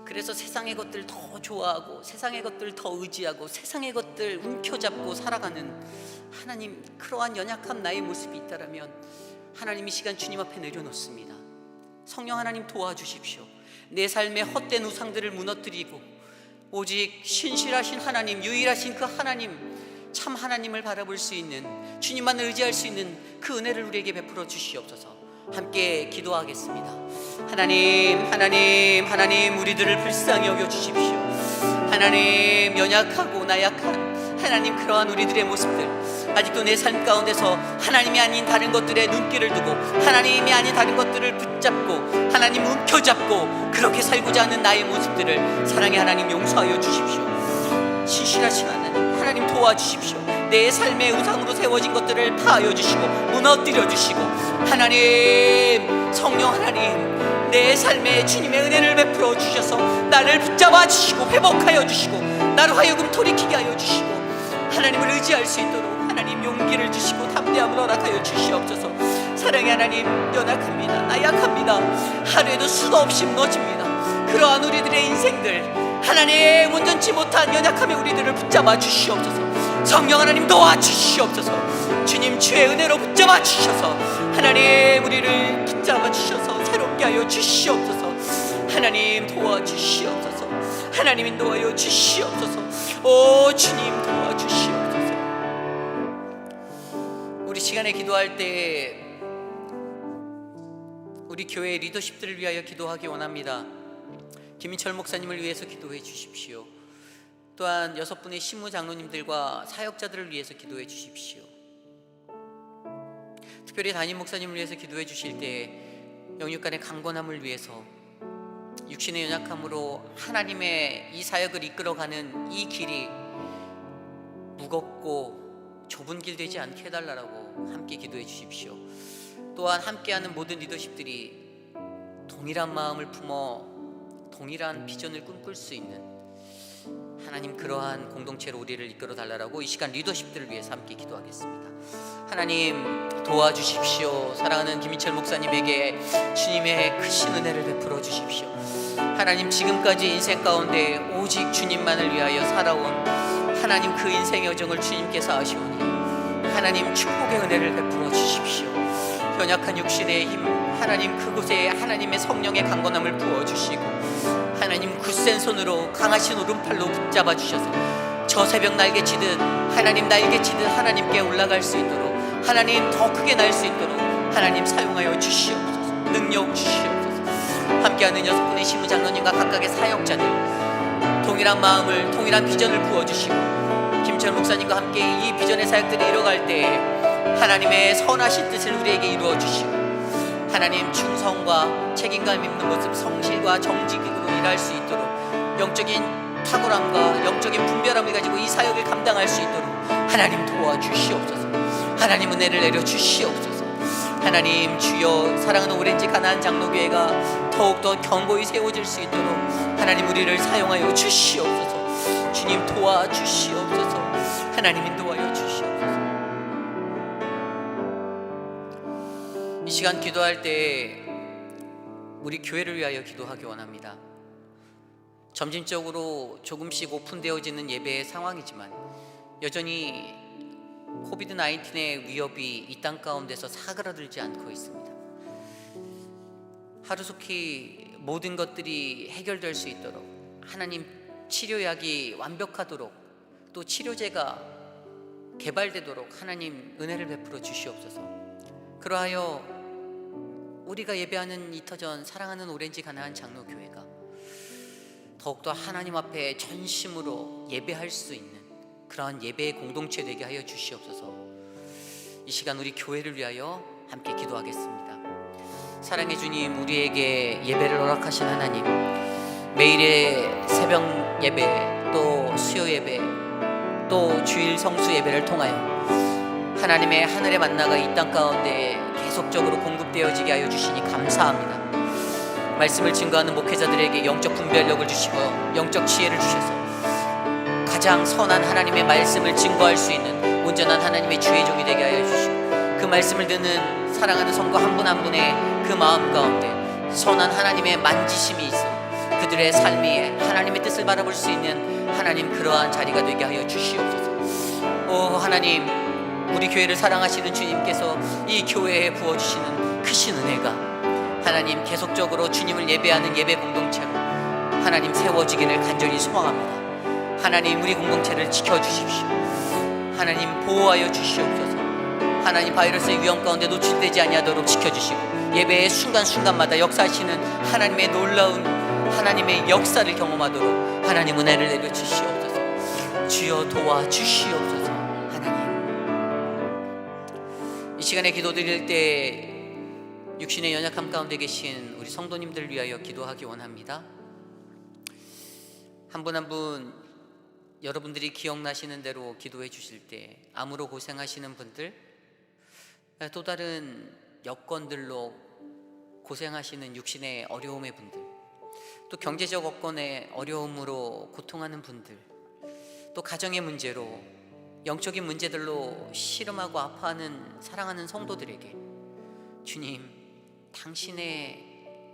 Speaker 1: 그래서 세상의 것들 더 좋아하고 세상의 것들 더 의지하고 세상의 것들 움켜잡고 살아가는 하나님, 그러한 연약한 나의 모습이 있다라면 하나님, 이 시간 주님 앞에 내려놓습니다. 성령 하나님, 도와주십시오. 내 삶의 헛된 우상들을 무너뜨리고 오직 신실하신 하나님, 유일하신 그 하나님, 참 하나님을 바라볼 수 있는, 주님만을 의지할 수 있는 그 은혜를 우리에게 베풀어 주시옵소서. 함께 기도하겠습니다. 하나님, 하나님, 하나님, 우리들을 불쌍히 여겨 주십시오. 하나님, 연약하고 나약한 하나님, 그러한 우리들의 모습들, 아직도 내 삶 가운데서 하나님이 아닌 다른 것들에 눈길을 두고 하나님이 아닌 다른 것들을 붙잡고 하나님 움켜잡고 그렇게 살고자 하는 나의 모습들을 사랑의 하나님 용서하여 주십시오. 신실하신 하나님, 하나님 도와주십시오. 내 삶의 우상으로 세워진 것들을 파하여 주시고 무너뜨려 주시고, 하나님, 성령 하나님, 내 삶에 주님의 은혜를 베풀어 주셔서 나를 붙잡아 주시고 회복하여 주시고 나를 하여금 돌이키게 하여 주시고 하나님을 의지할 수 있도록 하나님 용기를 주시고 담대함을 허락하여 주시옵소서. 사랑의 하나님, 연약합니다. 나약합니다. 하루에도 수도 없이 무너집니다. 그러한 우리들의 인생들, 하나님, 온전치 못한 연약함의 우리들을 붙잡아 주시옵소서. 성령 하나님, 도와주시옵소서. 주님 주의 은혜로 붙잡아 주셔서 하나님, 우리를 붙잡아 주셔서 새롭게 하여 주시옵소서. 하나님, 도와주시옵소서. 하나님, 인도하여 주시옵소서. 오 주님, 도와주시옵소서. 우리 시간에 기도할 때 우리 교회 리더십들을 위하여 기도하기 원합니다. 김인철 목사님을 위해서 기도해 주십시오. 또한 6분의 신무 장로님들과 사역자들을 위해서 기도해 주십시오. 특별히 담임 목사님을 위해서 기도해 주실 때 영육간의 강건함을 위해서, 육신의 연약함으로 하나님의 이 사역을 이끌어가는 이 길이 무겁고 좁은 길 되지 않게 해달라고 함께 기도해 주십시오. 또한 함께하는 모든 리더십들이 동일한 마음을 품어 동일한 비전을 꿈꿀 수 있는 하나님, 그러한 공동체로 우리를 이끌어 달라고 이 시간 리더십들을 위해서 함께 기도하겠습니다. 하나님, 도와주십시오. 사랑하는 김인철 목사님에게 주님의 크신 은혜를 베풀어 주십시오. 하나님, 지금까지 인생 가운데 오직 주님만을 위하여 살아온 하나님, 그 인생의 여정을 주님께서 아시오니 하나님, 축복의 은혜를 베풀어 주십시오. 연약한 육신의 힘, 하나님, 그곳에 하나님의 성령의 강건함을 부어주시고 하나님, 굳센 손으로 강하신 오른팔로 붙잡아 주셔서 저 새벽 날개치듯 하나님, 날개치듯 하나님께 올라갈 수 있도록, 하나님, 더 크게 날 수 있도록 하나님 사용하여 주시옵소서. 능력 주시옵소서. 함께하는 6분의 신무 장로님과 각각의 사역자들, 동일한 마음을, 동일한 비전을 부어주시고 김철 목사님과 함께 이 비전의 사역들을 이뤄갈 때 하나님의 선하신 뜻을 우리에게 이루어 주시고 하나님, 충성과 책임감 있는 모습, 성실과 정직으로 일할 수 있도록 영적인 탁월함과 영적인 분별함을 가지고 이 사역을 감당할 수 있도록 하나님 도와주시옵소서. 하나님, 은혜를 내려 주시옵소서. 하나님, 주여, 사랑하는 오렌지 가나안 장로교회가 더욱더 견고히 세워질 수 있도록 하나님, 우리를 사용하여 주시옵소서. 주님, 도와주시옵소서. 하나님, 인도하여 주시옵소서. 이 시간 기도할 때 우리 교회를 위하여 기도하기 원합니다. 점진적으로 조금씩 오픈되어지는 예배의 상황이지만 여전히 코비드-19의 위협이 이 땅 가운데서 사그라들지 않고 있습니다. 하루속히 모든 것들이 해결될 수 있도록 하나님, 치료약이 완벽하도록 또 치료제가 개발되도록 하나님, 은혜를 베풀어 주시옵소서. 그러하여 우리가 예배하는 이터전 사랑하는 오렌지 가나안 장로교회가 더욱더 하나님 앞에 전심으로 예배할 수 있는 그러한 예배의 공동체 되게 하여 주시옵소서. 이 시간 우리 교회를 위하여 함께 기도하겠습니다. 사랑의 주님, 우리에게 예배를 허락하신 하나님, 매일의 새벽 예배 또 수요 예배, 또 주일 성수 예배를 통하여 하나님의 하늘의 만나가 이 땅 가운데 계속적으로 공급되어지게 하여 주시니 감사합니다. 말씀을 증거하는 목회자들에게 영적 분별력을 주시고 영적 지혜를 주셔서 가장 선한 하나님의 말씀을 증거할 수 있는 온전한 하나님의 주의 종이 되게 하여 주시고, 그 말씀을 듣는 사랑하는 성도 한 분 한 분의 그 마음 가운데 선한 하나님의 만지심이 있어 그들의 삶이 하나님의 뜻을 바라볼 수 있는 하나님 그러한 자리가 되게 하여 주시옵소서. 오 하나님, 우리 교회를 사랑하시는 주님께서 이 교회에 부어주시는 크신 은혜가 하나님 계속적으로 주님을 예배하는 예배 공동체로 하나님 세워지기를 간절히 소망합니다. 하나님 우리 공동체를 지켜주십시오. 하나님 보호하여 주시옵소서. 하나님 바이러스의 위험 가운데 노출되지 아니하도록 지켜주시고 예배의 순간순간마다 역사하시는 하나님의 놀라운 하나님의 역사를 경험하도록 하나님 은혜를 내려주시옵소서. 주여 도와주시옵소서. 하나님, 이 시간에 기도드릴 때 육신의 연약함 가운데 계신 우리 성도님들을 위하여 기도하기 원합니다. 한 분 한 분 여러분들이 기억나시는 대로 기도해 주실 때 암으로 고생하시는 분들, 또 다른 여건들로 고생하시는 육신의 어려움의 분들, 또 경제적 여건의 어려움으로 고통하는 분들, 또 가정의 문제로 영적인 문제들로 씨름하고 아파하는 사랑하는 성도들에게 주님 당신의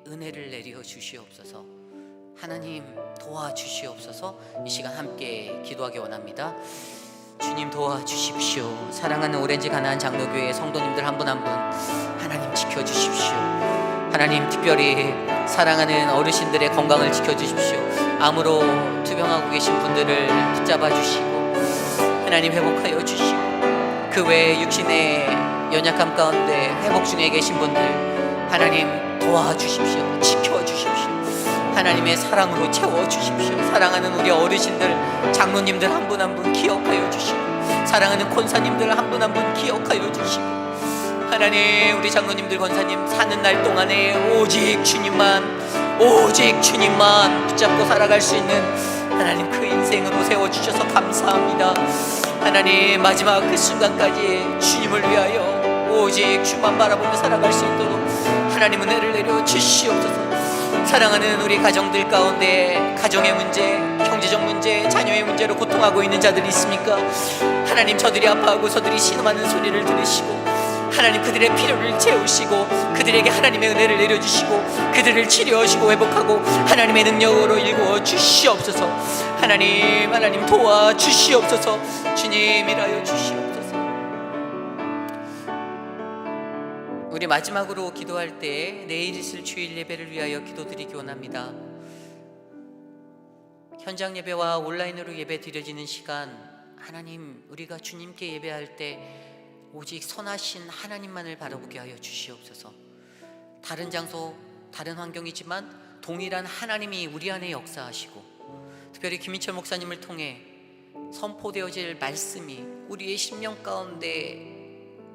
Speaker 1: 은혜를 내려 주시옵소서. 하나님 도와주시옵소서. 이 시간 함께 기도하기 원합니다. 주님 도와주십시오. 사랑하는 오렌지 가나안 장로교회 성도님들 한 분 한 분 하나님 지켜주십시오. 하나님 특별히 사랑하는 어르신들의 건강을 지켜주십시오. 암으로 투병하고 계신 분들을 붙잡아 주시고 하나님 회복하여 주시고, 그 외에 육신의 연약함 가운데 회복 중에 계신 분들 하나님 도와주십시오. 지켜주십시오. 하나님의 사랑으로 채워주십시오. 사랑하는 우리 어르신들, 장로님들 한 분 한 분 기억하여 주시고, 사랑하는 권사님들 한 분 한 분 기억하여 주시고, 하나님 우리 장로님들 권사님 사는 날 동안에 오직 주님만 붙잡고 살아갈 수 있는 하나님 그 인생으로 세워주셔서 감사합니다. 하나님 마지막 그 순간까지 주님을 위하여 오직 주만 바라보며 살아갈 수 있도록 하나님 은혜를 내려 주시옵소서. 사랑하는 우리 가정들 가운데 가정의 문제, 경제적 문제, 자녀의 문제로 고통하고 있는 자들이 있습니까? 하나님 저들이 아파하고 저들이 신음하는 소리를 들으시고 하나님 그들의 필요를 채우시고 그들에게 하나님의 은혜를 내려주시고 그들을 치료하시고 회복하고 하나님의 능력으로 일구어 주시옵소서. 하나님 도와주시옵소서. 주님 일하여 주시옵소서. 우리 마지막으로 기도할 때 내일 있을 주일 예배를 위하여 기도드리기 원합니다. 현장 예배와 온라인으로 예배 드려지는 시간, 하나님 우리가 주님께 예배할 때 오직 선하신 하나님만을 바라보게 하여 주시옵소서. 다른 장소, 다른 환경이지만 동일한 하나님이 우리 안에 역사하시고, 특별히 김인철 목사님을 통해 선포되어질 말씀이 우리의 심령 가운데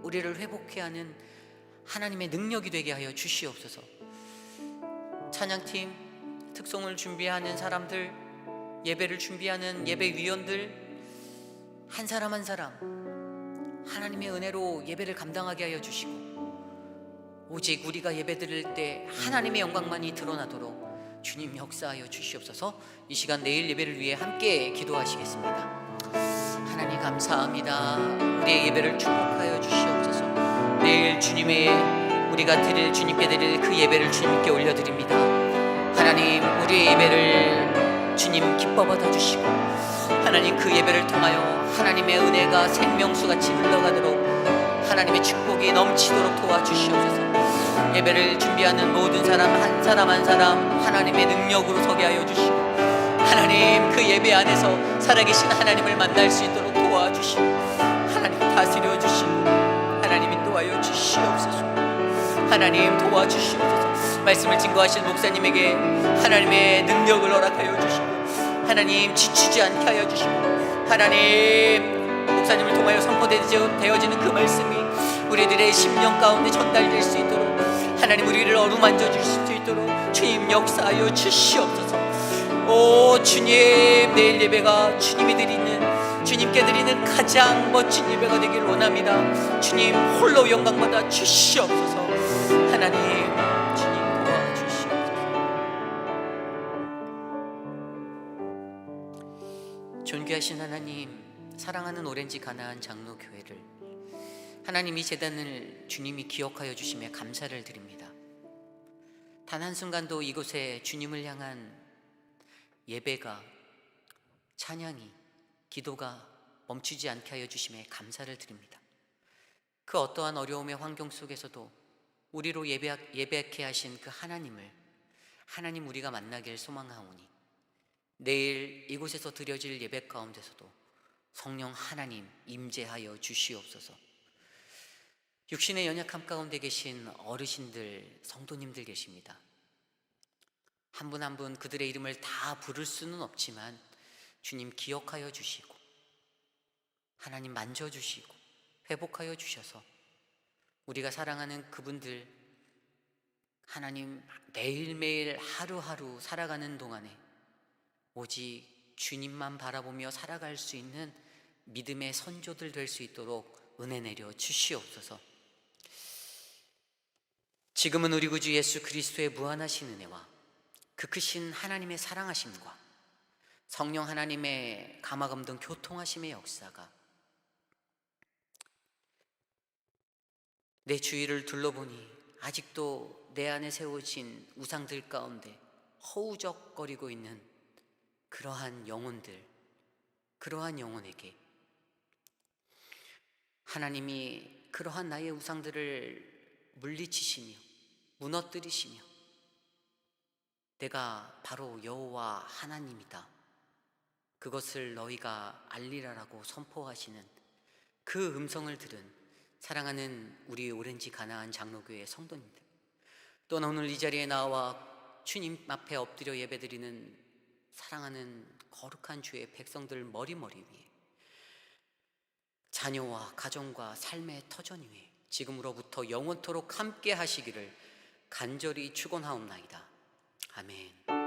Speaker 1: 우리를 회복케 하는 하나님의 능력이 되게 하여 주시옵소서. 찬양팀, 특송을 준비하는 사람들, 예배를 준비하는 예배위원들 한 사람 한 사람 하나님의 은혜로 예배를 감당하게 하여 주시고, 오직 우리가 예배 드릴 때 하나님의 영광만이 드러나도록 주님 역사하여 주시옵소서. 이 시간 내일 예배를 위해 함께 기도하시겠습니다. 하나님 감사합니다. 우리의 예배를 축복하여 주시옵소서. 내일 우리가 주님께 드릴 그 예배를 주님께 올려드립니다. 하나님 우리의 예배를 주님 기뻐 받아주시고, 하나님 그 예배를 통하여 하나님의 은혜가 생명수같이 흘러가도록 하나님의 축복이 넘치도록 도와주시옵소서. 예배를 준비하는 모든 사람 한 사람 한 사람 하나님의 능력으로 서게 하여 주시고, 하나님 그 예배 안에서 살아계신 하나님을 만날 수 있도록 도와주시고, 하나님 다스려 주시고 하나님 인도하여 주시옵소서. 하나님 도와주시옵소서. 말씀을 증거하신 목사님에게 하나님의 능력을 허락하여 주시고, 하나님 지치지 않게 하여 주시고, 하나님 목사님을 통하여 선포되어지는 그 말씀이 우리들의 심령 가운데 전달될 수 있도록 하나님 우리를 어루만져 주실 수 있도록 주님 역사하여 주시옵소서.
Speaker 2: 오 주님, 내일 예배가 주님께 드리는 가장 멋진 예배가 되길 원합니다. 주님 홀로 영광 받아 주시옵소서. 하나님, 주님 도와주시옵소서. 존귀하신 하나님, 사랑하는 오렌지 가나안 장로교회를, 하나님 이 재단을 주님이 기억하여 주심에 감사를 드립니다. 단 한순간도 이곳에 주님을 향한 예배가, 찬양이, 기도가 멈추지 않게 하여 주심에 감사를 드립니다. 그 어떠한 어려움의 환경 속에서도 우리로 예배케 하신 그 하나님을, 하나님 우리가 만나길 소망하오니 내일 이곳에서 드려질 예배 가운데서도 성령 하나님 임재하여 주시옵소서. 육신의 연약함 가운데 계신 어르신들, 성도님들 계십니다. 한 분 한 분 그들의 이름을 다 부를 수는 없지만 주님 기억하여 주시고 하나님 만져주시고 회복하여 주셔서 우리가 사랑하는 그분들, 하나님 매일매일 하루하루 살아가는 동안에 오직 주님만 바라보며 살아갈 수 있는 믿음의 선조들 될 수 있도록 은혜 내려 주시옵소서. 지금은 우리 구주 예수 그리스도의 무한하신 은혜와 그 크신 하나님의 사랑하심과 성령 하나님의 감화감동 교통하심의 역사가 내 주위를 둘러보니 아직도 내 안에 세워진 우상들 가운데 허우적거리고 있는 그러한 영혼들, 그러한 영혼에게 하나님이 그러한 나의 우상들을 물리치시며 무너뜨리시며 내가 바로 여호와 하나님이다, 그것을 너희가 알리라라고 선포하시는 그 음성을 들은 사랑하는 우리 오렌지 가나안 장로교회 성도님들, 또는 오늘 이 자리에 나와 주님 앞에 엎드려 예배드리는 사랑하는 거룩한 주의 백성들 머리머리 위에, 자녀와 가정과 삶의 터전 위에 지금으로부터 영원토록 함께 하시기를 간절히 축원하옵나이다. 아멘.